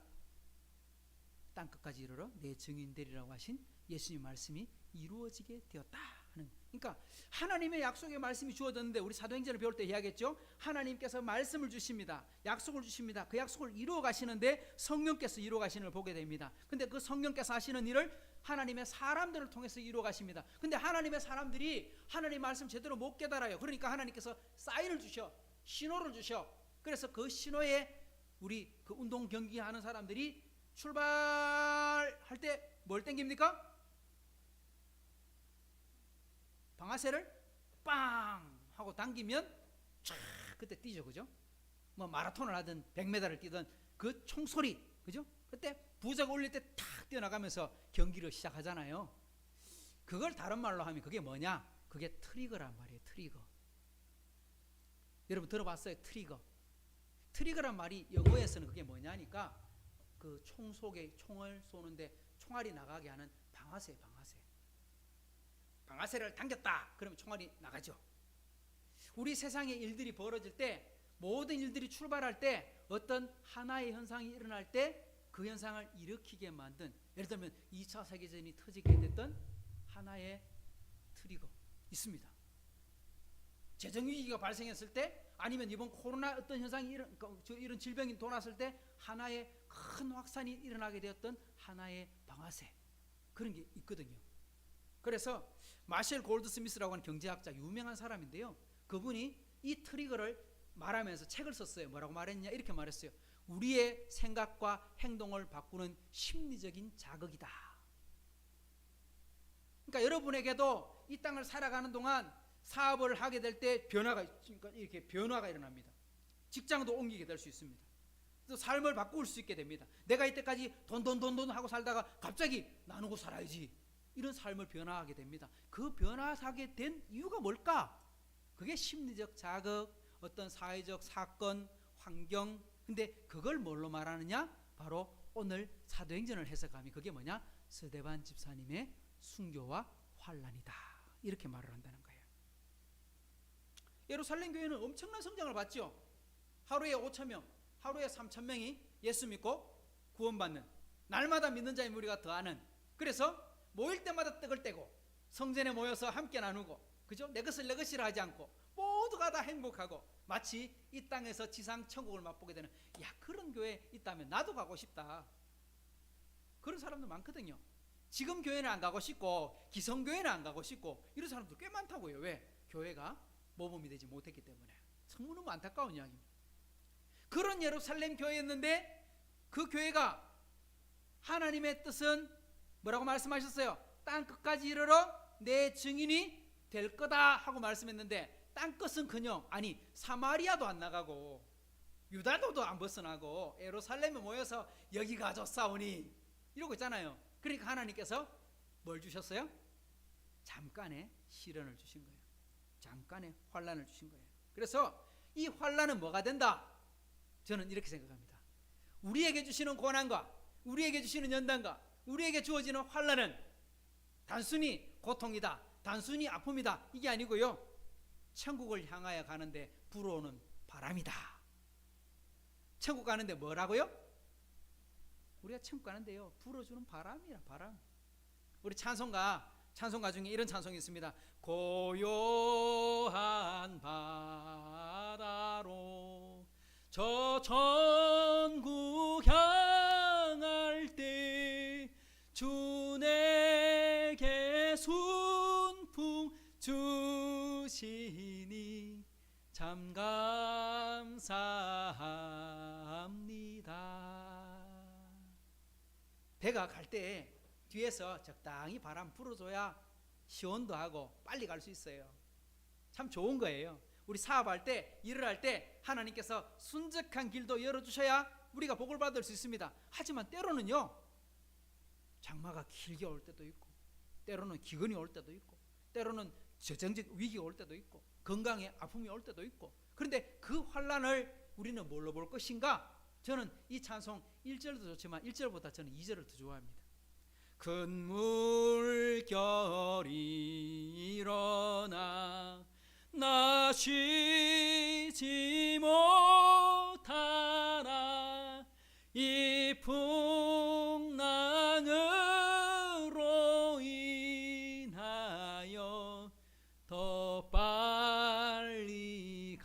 땅끝까지 이르러 내 증인 되리라고 하신 예수님 말씀이 이루어지게 되었다 하는. 그러니까 하나님의 약속의 말씀이 주어졌는데 우리 사도행전을 배울 때 이야기했죠. 하나님께서 말씀을 주십니다. 약속을 주십니다. 그 약속을 이루어 가시는데 성령께서 이루어 가시는 걸 보게 됩니다. 근데 그 성령께서 하시는 일을 하나님의 사람들을 통해서 이루어 가십니다. 근데 하나님의 사람들이 하나님 말씀 제대로 못 깨달아요. 그러니까 하나님께서 사인을 주셔, 신호를 주셔. 그래서 그 신호에 우리 그 운동 경기 하는 사람들이 출발할 때 뭘 땡깁니까? 방아쇠를 빵 하고 당기면 촤 그때 뛰죠. 그죠? 뭐 마라톤을 하든 100m를 뛰든 그 총소리, 그죠? 그때 부자가 올릴 때 탁 뛰어나가면서 경기를 시작하잖아요. 그걸 다른 말로 하면 그게 뭐냐? 그게 트리거란 말이에요. 트리거. 여러분 들어봤어요? 트리거란 말이 영어에서는 그게 뭐냐니까 그 총 속에 총을 쏘는데 총알이 나가게 하는 방아쇠를 당겼다 그러면 총알이 나가죠. 우리 세상의 일들이 벌어질 때, 모든 일들이 출발할 때 어떤 하나의 현상이 일어날 때 그 현상을 일으키게 만든, 예를 들면 2차 세계대전이 터지게 됐던 하나의 트리거 있습니다. 재정위기가 발생했을 때, 아니면 이번 코로나 어떤 현상이 이런 질병이 돌았을 때 하나의 큰 확산이 일어나게 되었던 하나의 방아쇠, 그런 게 있거든요. 그래서 마셜 골드스미스라고 하는 경제학자, 유명한 사람인데요, 그분이 이 트리거를 말하면서 책을 썼어요. 뭐라고 말했냐? 이렇게 말했어요. 우리의 생각과 행동을 바꾸는 심리적인 자극이다. 그러니까 여러분에게도 이 땅을 살아가는 동안 사업을 하게 될 때 이렇게 변화가 일어납니다. 직장도 옮기게 될 수 있습니다. 또 삶을 바꿀 수 있게 됩니다. 내가 이때까지 돈 하고 살다가 갑자기 나누고 살아야지, 이런 삶을 변화하게 됩니다. 그 변화하게 된 이유가 뭘까? 그게 심리적 자극, 어떤 사회적 사건, 환경. 근데 그걸 뭘로 말하느냐? 바로 오늘 사도행전을 해석하면 그게 뭐냐? 스데반 집사님의 순교와 환난이다, 이렇게 말을 한다는 거예요. 예루살렘 교회는 엄청난 성장을 봤죠. 하루에 5,000명, 하루에 3,000명이 예수 믿고 구원받는, 날마다 믿는 자의 무리가 더하는. 그래서 모일 때마다 떡을 떼고 성전에 모여서 함께 나누고, 그죠? 내 것을 내 것이라 하지 않고 모두가 다 행복하고 마치 이 땅에서 지상 천국을 맛보게 되는, 야, 그런 교회 있다면 나도 가고 싶다. 그런 사람들 많거든요. 지금 교회는 안 가고 싶고 기성교회는 안 가고 싶고 이런 사람들 꽤 많다고요. 왜? 교회가 모범이 되지 못했기 때문에. 너무너무 안타까운 이야기입니다. 그런 예루살렘 교회였는데 그 교회가 하나님의 뜻은 뭐라고 말씀하셨어요? 땅끝까지 이르러 내 증인이 될 거다 하고 말씀했는데, 땅끝은커녕, 아니 사마리아도 안 나가고 유다도도 안 벗어나고 예루살렘에 모여서 여기가 좋사오니 이러고 있잖아요. 그러니까 하나님께서 뭘 주셨어요? 잠깐의 시련을 주신 거예요. 잠깐의 환난을 주신 거예요. 그래서 이 환난은 뭐가 된다? 저는 이렇게 생각합니다. 우리에게 주시는 고난과 우리에게 주시는 연단과 우리에게 주어지는 환난은 단순히 고통이다, 단순히 아픔이다, 이게 아니고요, 천국을 향하여 가는데 불어오는 바람이다. 천국 가는데 뭐라고요? 우리가 천국 가는데요, 불어주는 바람이라 바람. 우리 찬송가 중에 이런 찬송이 있습니다. 고요한 바다로 저 천국 향할 때 주 내게 순풍 주시니 참 감사합니다. 배가 갈 때 뒤에서 적당히 바람 불어줘야 시원도 하고 빨리 갈 수 있어요. 참 좋은 거예요. 우리 사업할 때, 일을 할 때 하나님께서 순적한 길도 열어주셔야 우리가 복을 받을 수 있습니다. 하지만 때로는요, 장마가 길게 올 때도 있고, 때로는 기근이 올 때도 있고, 때로는 재정적 위기가 올 때도 있고, 건강에 아픔이 올 때도 있고, 그런데 그 환난을 우리는 뭘로 볼 것인가? 저는 이 찬송 1절도 좋지만 1절보다 저는 2절을 더 좋아합니다. 큰 물결이 일어나 나 쉬지 못하나 이 풍랑으로 인하여 더 빨리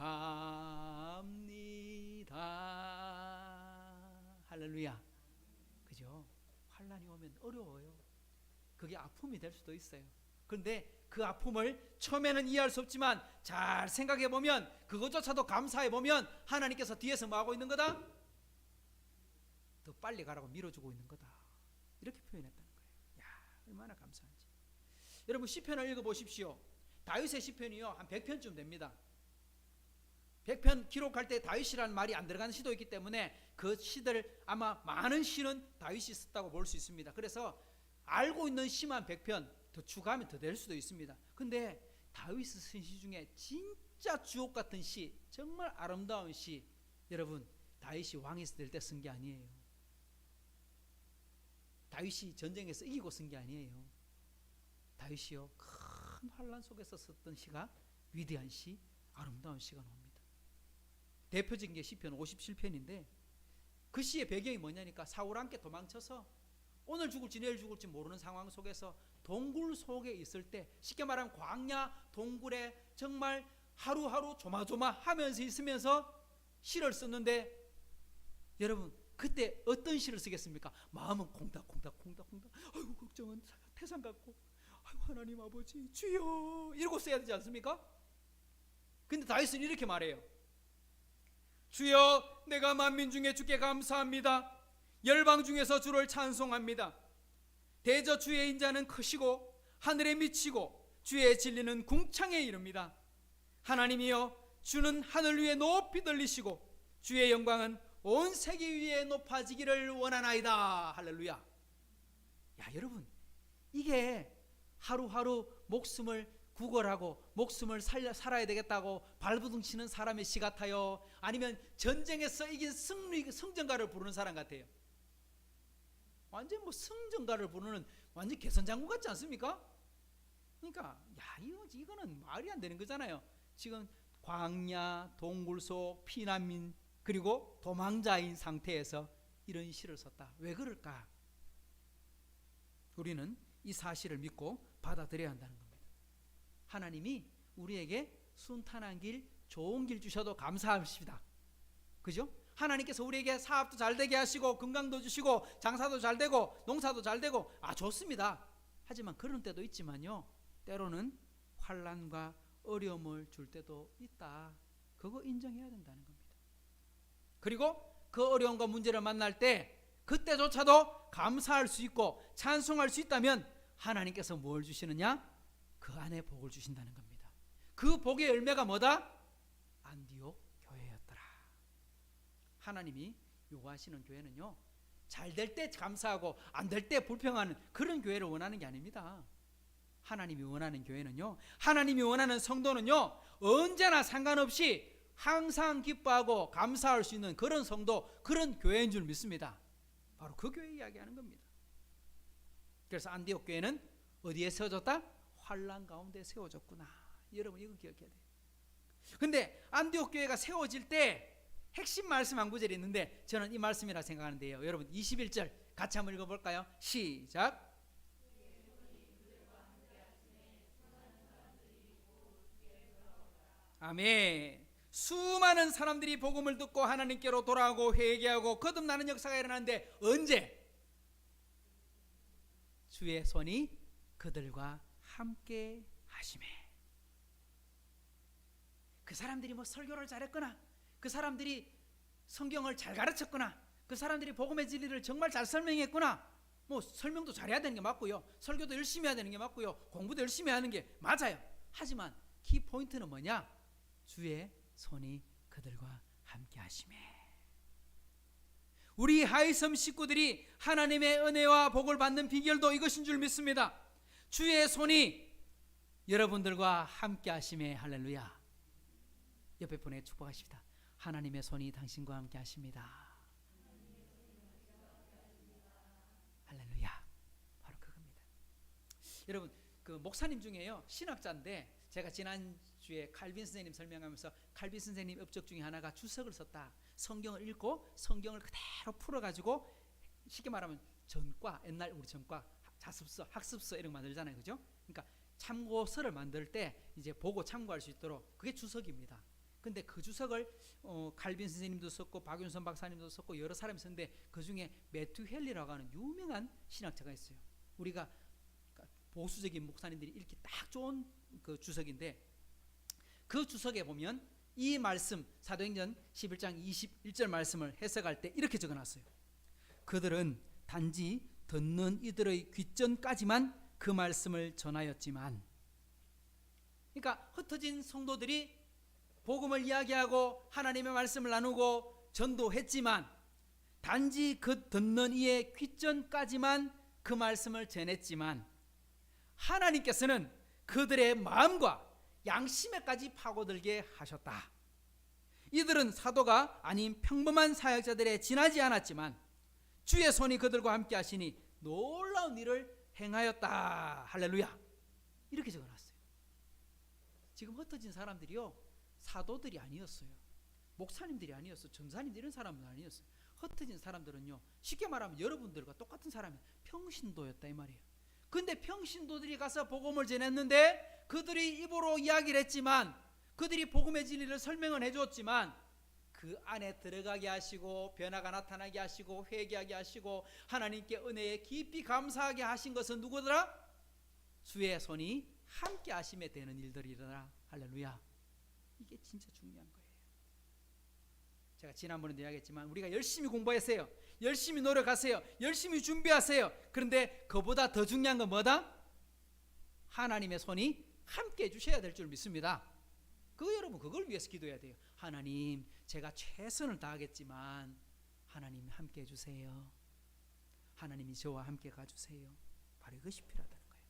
갑니다. 할렐루야. 그죠? 환난이 오면 어려워요. 그게 아픔이 될 수도 있어요. 그런데 그 아픔을 처음에는 이해할 수 없지만 잘 생각해 보면, 그것조차도 감사해 보면 하나님께서 뒤에서 뭐 하고 있는 거다? 더 빨리 가라고 밀어주고 있는 거다. 이렇게 표현했다는 거예요. 야, 얼마나 감사한지. 여러분 시편을 읽어보십시오. 다윗의 시편이요 한 100편쯤 됩니다. 100편 기록할 때 다윗이라는 말이 안 들어가는 시도 있기 때문에 그 시들 아마 많은 시는 다윗이 썼다고 볼 수 있습니다. 그래서 알고 있는 시만 100편 더 추가하면 더 될 수도 있습니다. 근데 다윗이 쓴 시 중에 진짜 주옥 같은 시, 정말 아름다운 시, 여러분 다윗이 왕이 될 때 쓴 게 아니에요. 다윗이 전쟁에서 이기고 쓴 게 아니에요. 다윗이요 큰 환난 속에서 썼던 시가 위대한 시, 아름다운 시가 나옵니다. 대표적인 게 시편 57편인데 그 시의 배경이 뭐냐니까 사울 함께 도망쳐서 오늘 죽을지 내일 죽을지 모르는 상황 속에서 동굴 속에 있을 때, 쉽게 말하면 광야 동굴에 정말 하루하루 조마조마하면서 있으면서 시를 썼는데, 여러분 그때 어떤 시를 쓰겠습니까? 마음은 콩닥콩닥. 아이고 걱정은 태산 같고, 아이고 하나님 아버지 주여, 이러고 써야 되지 않습니까? 근데 다윗은 이렇게 말해요. 주여, 내가 만민 중에 주께 감사합니다. 열방 중에서 주를 찬송합니다. 대저 주의 인자는 크시고 하늘에 미치고 주의 진리는 궁창에 이릅니다. 하나님이여, 주는 하늘 위에 높이 들리시고 주의 영광은 온 세계 위에 높아지기를 원하나이다. 할렐루야. 야, 여러분 이게 하루하루 목숨을 구걸하고 목숨을 살아야 되겠다고 발버둥 치는 사람의 시 같아요? 아니면 전쟁에서 이긴 승전가를 부르는 사람 같아요? 완전 뭐 승전가를 부르는 완전 개선장군 같지 않습니까? 그러니까 야, 이거는 말이 안 되는 거잖아요. 지금 광야 동굴 속 피난민 그리고 도망자인 상태에서 이런 시를 썼다. 왜 그럴까? 우리는 이 사실을 믿고 받아들여야 한다는 겁니다. 하나님이 우리에게 순탄한 길, 좋은 길 주셔도 감사합시다. 그죠? 하나님께서 우리에게 사업도 잘 되게 하시고 건강도 주시고 장사도 잘 되고 농사도 잘 되고, 좋습니다. 하지만 그런 때도 있지만요, 때로는 환난과 어려움을 줄 때도 있다. 그거 인정해야 된다는 겁니다. 그리고 그 어려움과 문제를 만날 때 그때조차도 감사할 수 있고 찬송할 수 있다면 하나님께서 뭘 주시느냐? 그 안에 복을 주신다는 겁니다. 그 복의 열매가 뭐다? 안디옥 교회였더라. 하나님이 요구하시는 교회는요, 잘 될 때 감사하고 안 될 때 불평하는 그런 교회를 원하는 게 아닙니다. 하나님이 원하는 교회는요, 하나님이 원하는 성도는요, 언제나 상관없이 항상 기뻐하고 감사할 수 있는 그런 성도, 그런 교회인 줄 믿습니다. 바로 그 교회 이야기하는 겁니다. 그래서 안디옥 교회는 어디에 세워졌다? 환난 가운데 세워졌구나. 여러분 이거 기억해야 돼요. 근데 안디옥 교회가 세워질 때 핵심 말씀 한 구절이 있는데 저는 이 말씀이라 생각하는데요. 여러분 21절 같이 한번 읽어볼까요? 시작. 아멘. 수많은 사람들이 복음을 듣고 하나님께로 돌아오고 회개하고 거듭나는 역사가 일어나는데 언제? 주의 손이 그들과 함께 하심에. 그 사람들이 뭐 설교를 잘했거나, 그 사람들이 성경을 잘 가르쳤거나, 그 사람들이 복음의 진리를 정말 잘 설명했구나. 뭐 설명도 잘해야 되는 게 맞고요, 설교도 열심히 해야 되는 게 맞고요, 공부도 열심히 하는 게 맞아요. 하지만 키 포인트는 뭐냐? 주의 손이 그들과 함께 하심에. 우리 하이섬 식구들이 하나님의 은혜와 복을 받는 비결도 이것인 줄 믿습니다. 주의 손이 여러분들과 함께 하심에. 할렐루야. 옆에 분에게 축복하십니다. 하나님의 손이 당신과 함께 하십니다. 할렐루야. 바로 그겁니다. 여러분, 그 목사님 중에요, 신학자인데 제가 지난주에 칼빈 선생님 설명하면서 칼빈 선생님 업적 중에 하나가 주석을 썼다. 성경을 읽고 성경을 그대로 풀어가지고, 쉽게 말하면 전과, 옛날 우리 전과 자습서, 학습서 이런 거 만들잖아요, 그죠? 그러니까 참고서를 만들 때 이제 보고 참고할 수 있도록, 그게 주석입니다. 근데 그 주석을 칼빈 선생님도 썼고 박윤선 박사님도 썼고 여러 사람이 썼는데, 그 중에 매튜 헬리라고 하는 유명한 신학자가 있어요. 우리가 보수적인 목사님들이 읽기 딱 좋은 그 주석인데, 그 주석에 보면 이 말씀, 사도행전 11장 21절 말씀을 해석할 때 이렇게 적어놨어요. 그들은 단지 듣는 이들의 귓전까지만 그 말씀을 전하였지만, 그러니까 흩어진 성도들이 복음을 이야기하고 하나님의 말씀을 나누고 전도했지만, 단지 그 듣는 이의 귓전까지만 그 말씀을 전했지만, 하나님께서는 그들의 마음과 양심에까지 파고들게 하셨다. 이들은 사도가 아닌 평범한 사역자들에 지나지 않았지만 주의 손이 그들과 함께 하시니 놀라운 일을 행하였다. 할렐루야. 이렇게 적어놨어요. 지금 흩어진 사람들이요, 사도들이 아니었어요. 목사님들이 아니었어요. 전사님들 이런 사람은 아니었어요. 흩어진 사람들은요, 쉽게 말하면 여러분들과 똑같은 사람이 평신도였다 이 말이에요. 근데 평신도들이 가서 복음을 전했는데, 그들이 입으로 이야기를 했지만, 그들이 복음의 진리를 설명을 해줬지만, 그 안에 들어가게 하시고 변화가 나타나게 하시고 회개하게 하시고 하나님께 은혜에 깊이 감사하게 하신 것은 누구더라? 주의 손이 함께 하심에 되는 일들이더라. 할렐루야. 이게 진짜 중요한 거예요. 제가 지난번에도 이야기했지만, 우리가 열심히 공부하세요, 열심히 노력하세요, 열심히 준비하세요. 그런데 그보다 더 중요한 건 뭐다? 하나님의 손이 함께 해주셔야 될 줄 믿습니다. 여러분 그걸 위해서 기도해야 돼요. 하나님, 제가 최선을 다하겠지만 하나님 함께 해주세요. 하나님이 저와 함께 가주세요. 바로 이것이 필요하다는 거예요.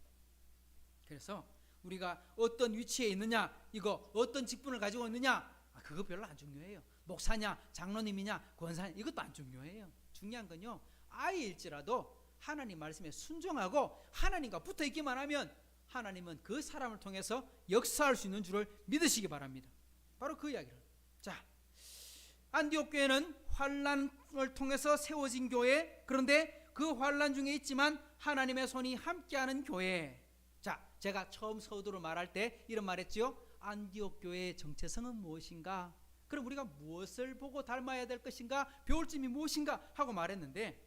그래서 우리가 어떤 위치에 있느냐, 이거 어떤 직분을 가지고 있느냐, 그거 별로 안 중요해요. 목사냐, 장로님이냐, 권사냐, 이것도 안 중요해요. 중요한 건요, 아이일지라도 하나님 말씀에 순종하고 하나님과 붙어 있기만 하면 하나님은 그 사람을 통해서 역사할 수 있는 줄을 믿으시기 바랍니다. 바로 그 이야기를. 자, 안디옥 교회는 환란을 통해서 세워진 교회, 그런데 그 환란 중에 있지만 하나님의 손이 함께하는 교회. 자, 제가 처음 서두로 말할 때 이런 말했지요. 안디옥 교회의 정체성은 무엇인가? 그럼 우리가 무엇을 보고 닮아야 될 것인가? 배울 점이 무엇인가? 하고 말했는데,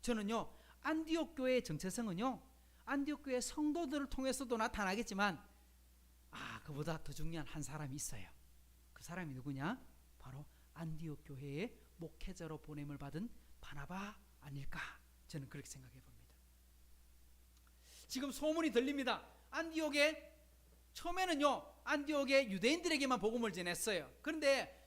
저는요, 안디옥 교회의 정체성은요, 안디옥 교회 성도들을 통해서도 나타나겠지만, 그보다 더 중요한 한 사람이 있어요. 그 사람이 누구냐? 바로 안디옥 교회의 목회자로 보냄을 받은 바나바 아닐까? 저는 그렇게 생각해 봅니다. 지금 소문이 들립니다. 안디옥에 처음에는요, 안디옥의 유대인들에게만 복음을 전했어요. 그런데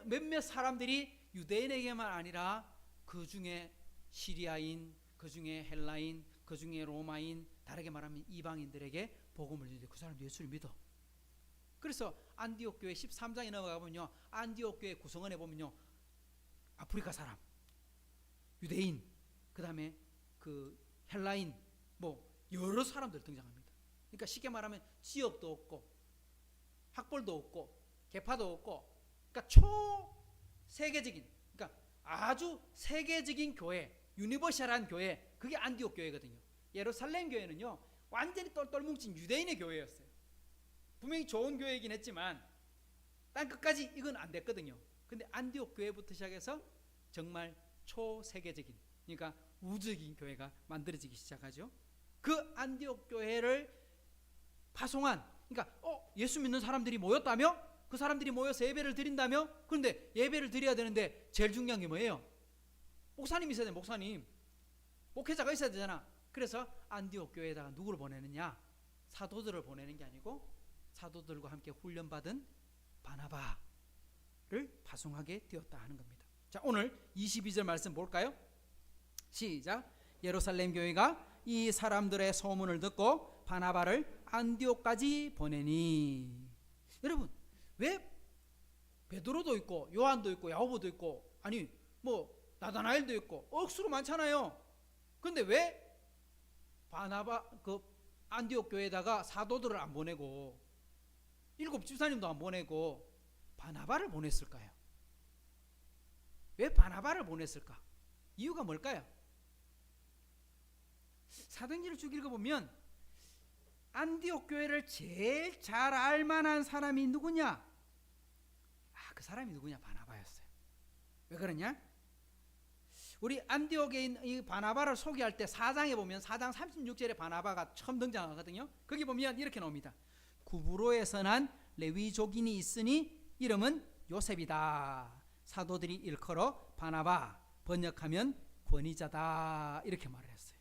몇몇 사람들이 유대인에게만 아니라 그 중에 시리아인, 그 중에 헬라인, 그 중에 로마인, 다르게 말하면 이방인들에게 복음을 전했는데 그 사람도 예수를 믿어. 그래서 안디옥 교회 13장에 넘어가 보면요, 안디옥 교회 구성원에 보면요, 아프리카 사람, 유대인, 그 다음에 그 헬라인, 뭐 여러 사람들 등장합니다. 그러니까 쉽게 말하면 지역도 없고 학벌도 없고 계파도 없고, 그러니까 초세계적인, 그러니까 아주 세계적인 교회, 유니버셜한 교회, 그게 안디옥 교회거든요. 예루살렘 교회는요 완전히 똘똘 뭉친 유대인의 교회였어요. 분명히 좋은 교회이긴 했지만 땅 끝까지 이건 안 됐거든요. 근데 안디옥 교회부터 시작해서 정말 초세계적인, 그러니까 우주적인 교회가 만들어지기 시작하죠. 그 안디옥 교회를 파송한, 그러니까 예수 믿는 사람들이 모였다며? 그 사람들이 모여서 예배를 드린다며? 그런데 예배를 드려야 되는데 제일 중요한 게 뭐예요? 목사님이 있어야 돼. 목사님, 목회자가 있어야 되잖아. 그래서 안디옥 교회에다가 누구를 보내느냐? 사도들을 보내는 게 아니고 사도들과 함께 훈련받은 바나바를 파송하게 되었다 하는 겁니다. 자, 오늘 22절 말씀 볼까요? 시작. 예루살렘 교회가 이 사람들의 소문을 듣고 바나바를 안디옥까지 보내니. 여러분, 왜 베드로도 있고 요한도 있고 야고보도 있고, 아니 뭐 나다나엘도 있고 억수로 많잖아요. 근데 왜 바나바 그 안디옥 교회에다가 사도들을 안 보내고 7 집사님도 안 보내고 바나바를 보냈을까요? 왜 바나바를 보냈을까? 이유가 뭘까요? 사도행전을 쭉 읽어보면 안디옥 교회를 제일 잘 알만한 사람이 누구냐? 그 사람이 누구냐? 바나바였어요. 왜 그러냐? 우리 안디옥에 있는 이 바나바를 소개할 때 4장에 보면 4장 36절에 바나바가 처음 등장하거든요. 거기 보면 이렇게 나옵니다. 구브로에서 난 레위족인이 있으니 이름은 요셉이다. 사도들이 일컬어 바나바, 번역하면 권위자다, 이렇게 말을 했어요.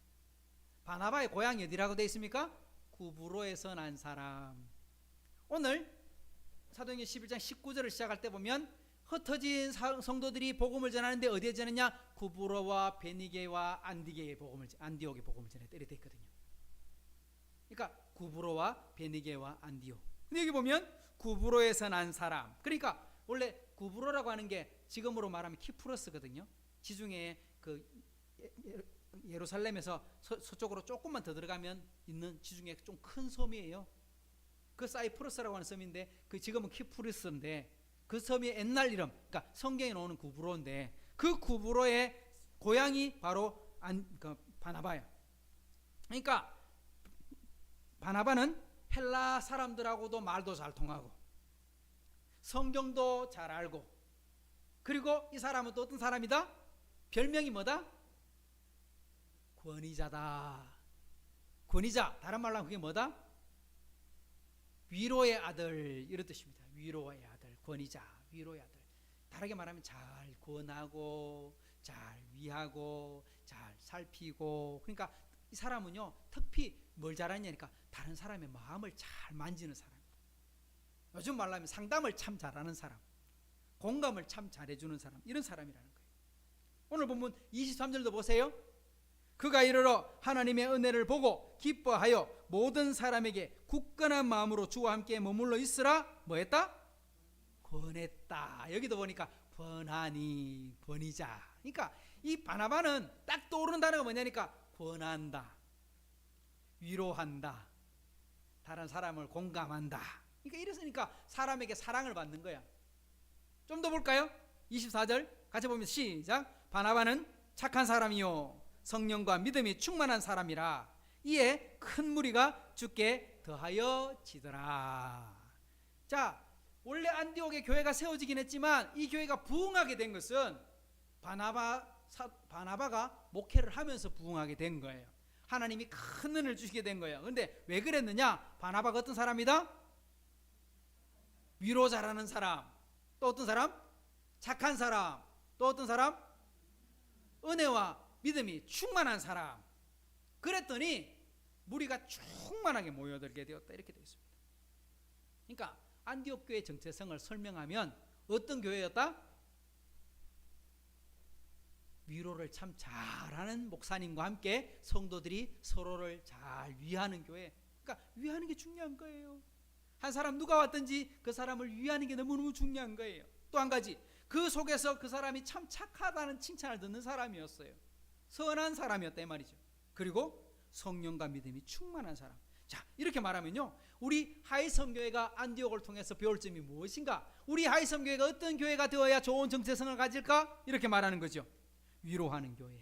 바나바의 고향이 어디라고 되어 있습니까? 구브로에서 난 사람. 오늘 사도행전 11장 19절을 시작할 때 보면 흩어진 성도들이 복음을 전하는데 어디에 전했냐? 구브로와 베니게와 안디옥의 복음을 전했다, 이렇게 되어 있거든요. 그러니까 구브로와 베니게와 안디옥. 근데 여기 보면 구브로에서 난 사람, 그러니까 원래 구브로라고 하는 게 지금으로 말하면 키프러스거든요. 지중해 그 예루살렘에서 서쪽으로 조금만 더 들어가면 있는 지중해 좀 큰 섬이에요. 그 사이프러스라고 하는 섬인데 그 지금은 키프러스인데 그 섬의 옛날 이름, 그러니까 성경에 나오는 구브로인데 그 구브로의 고향이 바로 바나바예요. 그러니까 바나바는 헬라 사람들하고도 말도 잘 통하고 성경도 잘 알고, 그리고 이 사람은 또 어떤 사람이다? 별명이 뭐다? 권위자다. 권위자, 다른 말로 하면 그게 뭐다? 위로의 아들, 이런 뜻입니다. 위로의 아들, 권위자, 위로의 아들. 다르게 말하면 잘 권하고 잘 위하고 잘 살피고, 그러니까 이 사람은요 특히 뭘 잘하냐니까 다른 사람의 마음을 잘 만지는 사람, 요즘 말로 하면 상담을 참 잘하는 사람, 공감을 참 잘해주는 사람, 이런 사람이라는 거예요. 오늘 본문 23절도 보세요. 그가 이르러 하나님의 은혜를 보고 기뻐하여 모든 사람에게 굳건한 마음으로 주와 함께 머물러 있으라 뭐했다? 권했다. 여기도 보니까 권하니, 권위자. 그러니까 이 바나바는 딱 떠오르는 단어가 뭐냐니까 권한다, 위로한다, 다른 사람을 공감한다. 그러니까 이랬으니까 사람에게 사랑을 받는 거야. 좀 더 볼까요? 24절 같이 보면 시작. 바나바는 착한 사람이요 성령과 믿음이 충만한 사람이라 이에 큰 무리가 주께 더하여 지더라. 자, 원래 안디옥에 교회가 세워지긴 했지만 이 교회가 부흥하게 된 것은 바나바가 목회를 하면서 부흥하게 된 거예요. 하나님이 큰 은혜를 주시게 된 거예요. 그런데 왜 그랬느냐? 바나바가 어떤 사람이다? 위로 잘하는 사람. 또 어떤 사람? 착한 사람. 또 어떤 사람? 은혜와 믿음이 충만한 사람. 그랬더니 무리가 충만하게 모여들게 되었다, 이렇게 되어 있습니다. 그러니까 안디옥 교회 정체성을 설명하면 어떤 교회였다? 위로를 참 잘하는 목사님과 함께 성도들이 서로를 잘 위하는 교회. 그러니까 위하는 게 중요한 거예요. 한 사람 누가 왔든지 그 사람을 위하는 게 너무너무 중요한 거예요. 또 한 가지, 그 속에서 그 사람이 참 착하다는 칭찬을 듣는 사람이었어요. 선한 사람이었다, 이 말이죠. 그리고 성령과 믿음이 충만한 사람. 자, 이렇게 말하면요, 우리 하이섬교회가 안디옥을 통해서 배울 점이 무엇인가? 우리 하이섬교회가 어떤 교회가 되어야 좋은 정체성을 가질까? 이렇게 말하는 거죠. 위로하는 교회,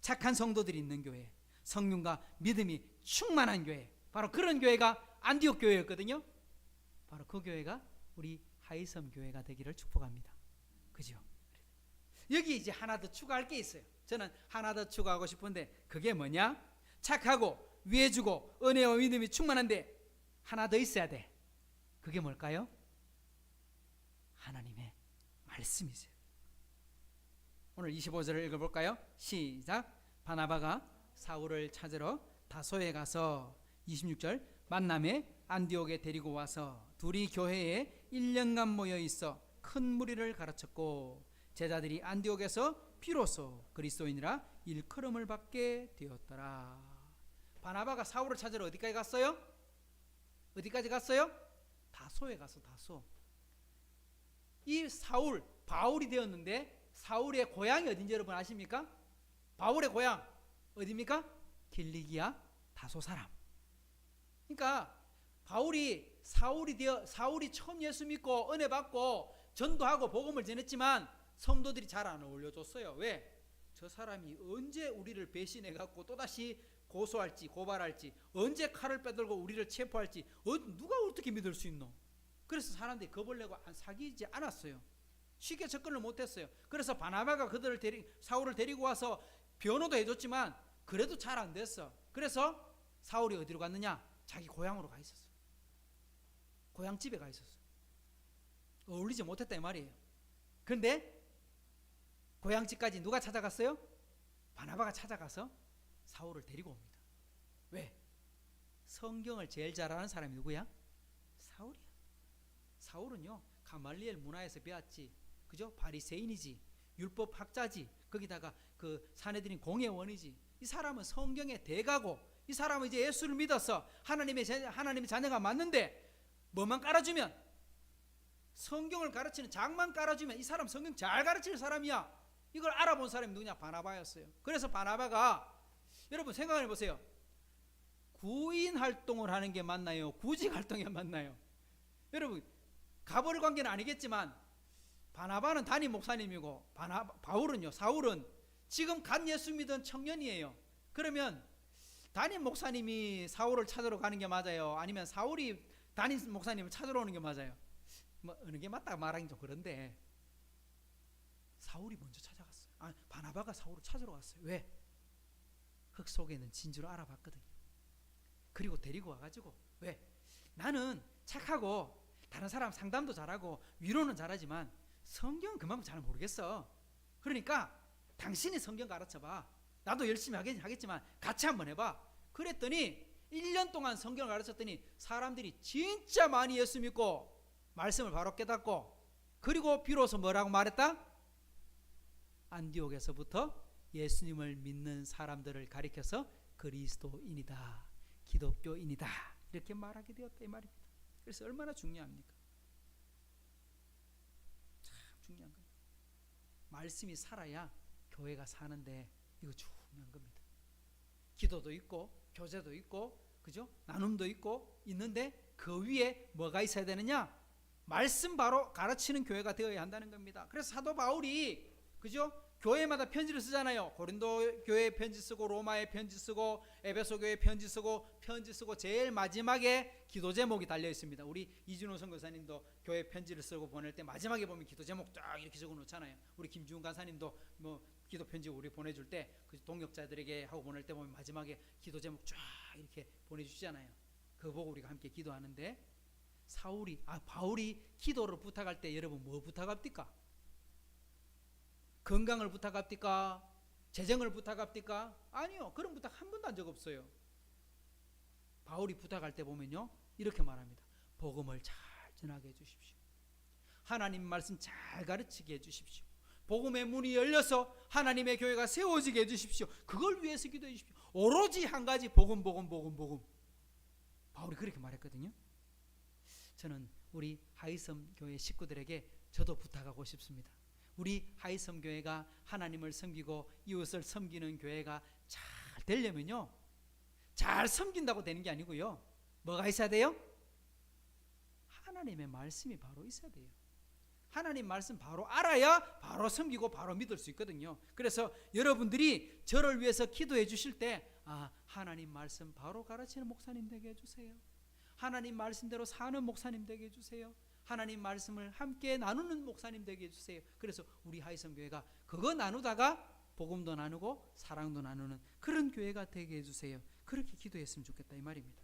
착한 성도들이 있는 교회, 성령과 믿음이 충만한 교회, 바로 그런 교회가 안디옥 교회였거든요. 바로 그 교회가 우리 하이섬 교회가 되기를 축복합니다. 그죠? 여기 이제 하나 더 추가할 게 있어요. 저는 하나 더 추가하고 싶은데 그게 뭐냐? 착하고 위해주고 은혜와 믿음이 충만한데 하나 더 있어야 돼. 그게 뭘까요? 하나님의 말씀이세요. 오늘 25절을 읽어볼까요? 시작. 바나바가 사울을 찾으러 다소에 가서 26절 만남에 안디옥에 데리고 와서 둘이 교회에 1년간 모여 있어 큰 무리를 가르쳤고 제자들이 안디옥에서 비로소 그리스도인이라 일컬음을 받게 되었더라. 바나바가 사울을 찾으러 어디까지 갔어요? 어디까지 갔어요? 다소에 가서 다소. 이 사울, 바울이 되었는데 사울의 고향이 어딘지 여러분 아십니까? 바울의 고향 어디입니까? 길리기아 다소 사람. 그러니까 사울이 처음 예수 믿고 은혜 받고 전도하고 복음을 전했지만 성도들이 잘 안 어울려줬어요. 왜? 저 사람이 언제 우리를 배신해 갖고 또다시 고소할지 고발할지 언제 칼을 빼들고 우리를 체포할지 누가 어떻게 믿을 수 있노? 그래서 사람들이 겁을 내고 사귀지 않았어요. 쉽게 접근을 못했어요. 그래서 바나바가 사울을 데리고 와서 변호도 해줬지만 그래도 잘 안 됐어. 그래서 사울이 어디로 갔느냐? 자기 고향으로 가 있었어. 고향집에 가 있었어. 어울리지 못했다 이 말이에요. 그런데 고향집까지 누가 찾아갔어요? 바나바가 찾아가서 사울을 데리고 옵니다. 왜? 성경을 제일 잘 아는 사람이 누구야? 사울이야. 사울은요 가말리엘 문화에서 배웠지, 그죠? 바리새인이지, 율법 학자지, 거기다가 그 사내들인 공회원이지. 이 사람은 성경의 대가고, 이 사람은 이제 예수를 믿어서 하나님의 자녀가 맞는데 뭐만 깔아주면, 성경을 가르치는 장만 깔아주면 이 사람 성경 잘 가르치는 사람이야. 이걸 알아본 사람이 누구냐? 바나바였어요. 그래서 바나바가, 여러분 생각해 보세요. 구인 활동을 하는 게 맞나요? 구직 활동이 맞나요? 여러분 가벌 관계는 아니겠지만 바나바는 담임 목사님이고 바울은요, 사울은 지금 갓 예수 믿은 청년이에요. 그러면 담임 목사님이 사울을 찾으러 가는 게 맞아요? 아니면 사울이 담임 목사님을 찾으러 오는 게 맞아요? 뭐 어느 게 맞다 말하긴 좀 그런데 사울이 먼저 찾아갔어요. 바나바가 사울을 찾으러 갔어요. 왜? 흙 속에 있는 진주를 알아봤거든요. 그리고 데리고 와가지고, 왜? 나는 착하고 다른 사람 상담도 잘하고 위로는 잘하지만 성경은 그만큼 잘 모르겠어. 그러니까 당신이 성경 가르쳐봐. 나도 열심히 하겠지만 같이 한번 해봐. 그랬더니 1년 동안 성경을 가르쳤더니 사람들이 진짜 많이 예수 믿고 말씀을 바로 깨닫고, 그리고 비로소 뭐라고 말했다? 안디옥에서부터 예수님을 믿는 사람들을 가리켜서 그리스도인이다, 기독교인이다, 이렇게 말하게 되었다 이 말입니다. 그래서 얼마나 중요합니까? 참 중요한 겁니다. 말씀이 살아야 교회가 사는데 이거 중요한 겁니다. 기도도 있고 교제도 있고, 그죠? 나눔도 있고 있는데 그 위에 뭐가 있어야 되느냐? 말씀 바로 가르치는 교회가 되어야 한다는 겁니다. 그래서 사도 바울이, 그죠? 교회마다 편지를 쓰잖아요. 고린도 교회 편지 쓰고, 로마에 편지 쓰고, 에베소 교회 편지 쓰고, 제일 마지막에 기도 제목이 달려 있습니다. 우리 이준호 선교사님도 교회 편지를 쓰고 보낼 때 마지막에 보면 기도 제목 쫙 이렇게 적어 놓잖아요. 우리 김주훈 간사님도 뭐 기도 편지 우리 보내줄 때 그 동역자들에게 하고 보낼 때 보면 마지막에 기도 제목 쫙 이렇게 보내주시잖아요. 그거 보고 우리가 함께 기도하는데, 바울이 기도를 부탁할 때 여러분 뭐 부탁합니까? 건강을 부탁합니까? 재정을 부탁합니까? 아니요. 그런 부탁 한 번도 한 적 없어요. 바울이 부탁할 때 보면요 이렇게 말합니다. 복음을 잘 전하게 해주십시오. 하나님 말씀 잘 가르치게 해주십시오. 복음의 문이 열려서 하나님의 교회가 세워지게 해주십시오. 그걸 위해서 기도해 주십시오. 오로지 한 가지, 복음. 바울이 그렇게 말했거든요. 저는 우리 하이섬 교회 식구들에게 저도 부탁하고 싶습니다. 우리 하이섬 교회가 하나님을 섬기고 이웃을 섬기는 교회가 잘 되려면요, 잘 섬긴다고 되는 게 아니고요, 뭐가 있어야 돼요? 하나님의 말씀이 바로 있어야 돼요. 하나님 말씀 바로 알아야 바로 섬기고 바로 믿을 수 있거든요. 그래서 여러분들이 저를 위해서 기도해 주실 때 하나님 말씀 바로 가르치는 목사님 되게 해주세요. 하나님 말씀대로 사는 목사님 되게 해주세요. 하나님 말씀을 함께 나누는 목사님 되게 해주세요. 그래서 우리 하이성교회가 그거 나누다가 복음도 나누고 사랑도 나누는 그런 교회가 되게 해주세요. 그렇게 기도했으면 좋겠다 이 말입니다.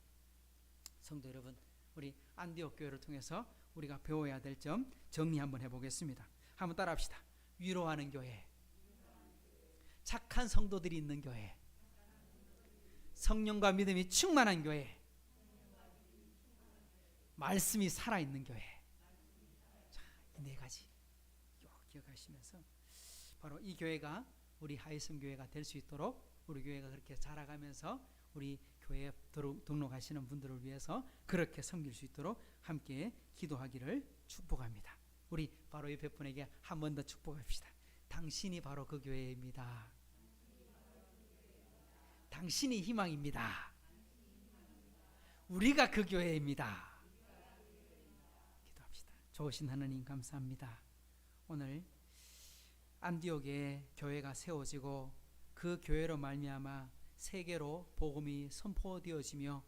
성도 여러분, 우리 안디옥 교회를 통해서 우리가 배워야 될 점 정리 한번 해보겠습니다. 한번 따라합시다. 위로하는 교회, 착한 성도들이 있는 교회, 성령과 믿음이 충만한 교회, 말씀이 살아있는 교회. 이 네 가지 기억하시면서 바로 이 교회가 우리 하이성 교회가 될 수 있도록 우리 교회가 그렇게 자라가면서 우리 교회에 등록하시는 분들을 위해서 그렇게 섬길 수 있도록 함께 기도하기를 축복합니다. 우리 바로 옆에 분에게 한 번 더 축복합시다. 당신이 바로 그 교회입니다. 당신이 희망입니다. 우리가 그 교회입니다. 기도합시다. 좋으신 하나님 감사합니다. 오늘 안디옥에 교회가 세워지고 그 교회로 말미암아 세계로 복음이 선포되어지며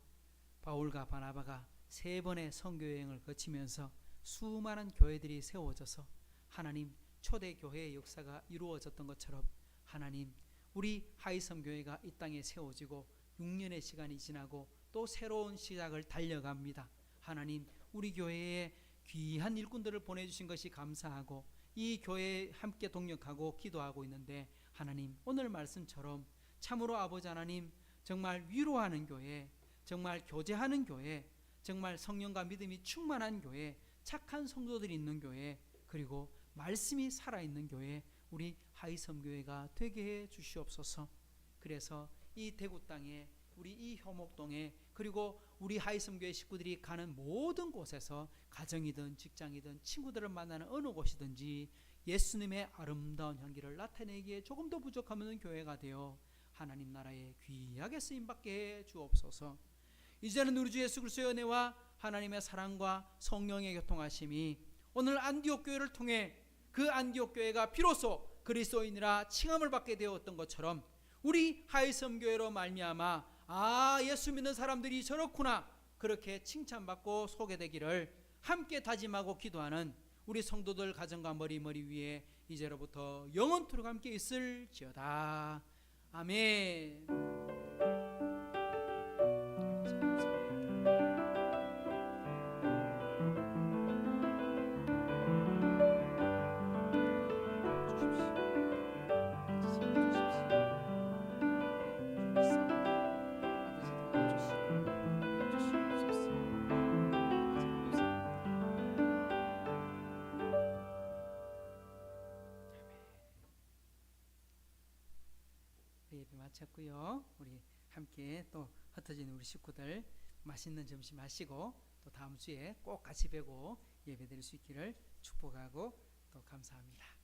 바울과 바나바가 3번의 선교여행을 거치면서 수많은 교회들이 세워져서 하나님 초대교회의 역사가 이루어졌던 것처럼 하나님 우리 하이섬 교회가 이 땅에 세워지고 6년의 시간이 지나고 또 새로운 시작을 달려갑니다. 하나님 우리 교회에 귀한 일꾼들을 보내주신 것이 감사하고 이 교회에 함께 동력하고 기도하고 있는데 하나님 오늘 말씀처럼 참으로 아버지 하나님 정말 위로하는 교회, 정말 교제하는 교회, 정말 성령과 믿음이 충만한 교회, 착한 성도들이 있는 교회, 그리고 말씀이 살아있는 교회, 우리 하이섬 교회가 되게 해 주시옵소서. 그래서 이 대구 땅에 우리 이 효목동에 그리고 우리 하이섬 교회 식구들이 가는 모든 곳에서 가정이든 직장이든 친구들을 만나는 어느 곳이든지 예수님의 아름다운 향기를 나타내기에 조금 더 부족하면 교회가 되어 하나님 나라에 귀하게 쓰임받게 해 주옵소서. 이제는 우리 주 예수 그리스도의 은혜와 하나님의 사랑과 성령의 교통하심이 오늘 안디옥 교회를 통해 그 안디옥 교회가 비로소 그리스도인이라 칭함을 받게 되었던 것처럼 우리 하이섬 교회로 말미암아 예수 믿는 사람들이 저렇구나 그렇게 칭찬받고 소개되기를 함께 다짐하고 기도하는 우리 성도들 가정과 머리 위에 이제로부터 영원토록 함께 있을지어다. 아멘. 예배 마쳤고요. 우리 함께 또 흩어진 우리 식구들 맛있는 점심 마시고 또 다음 주에 꼭 같이 뵈고 예배 드릴 수 있기를 축복하고 또 감사합니다.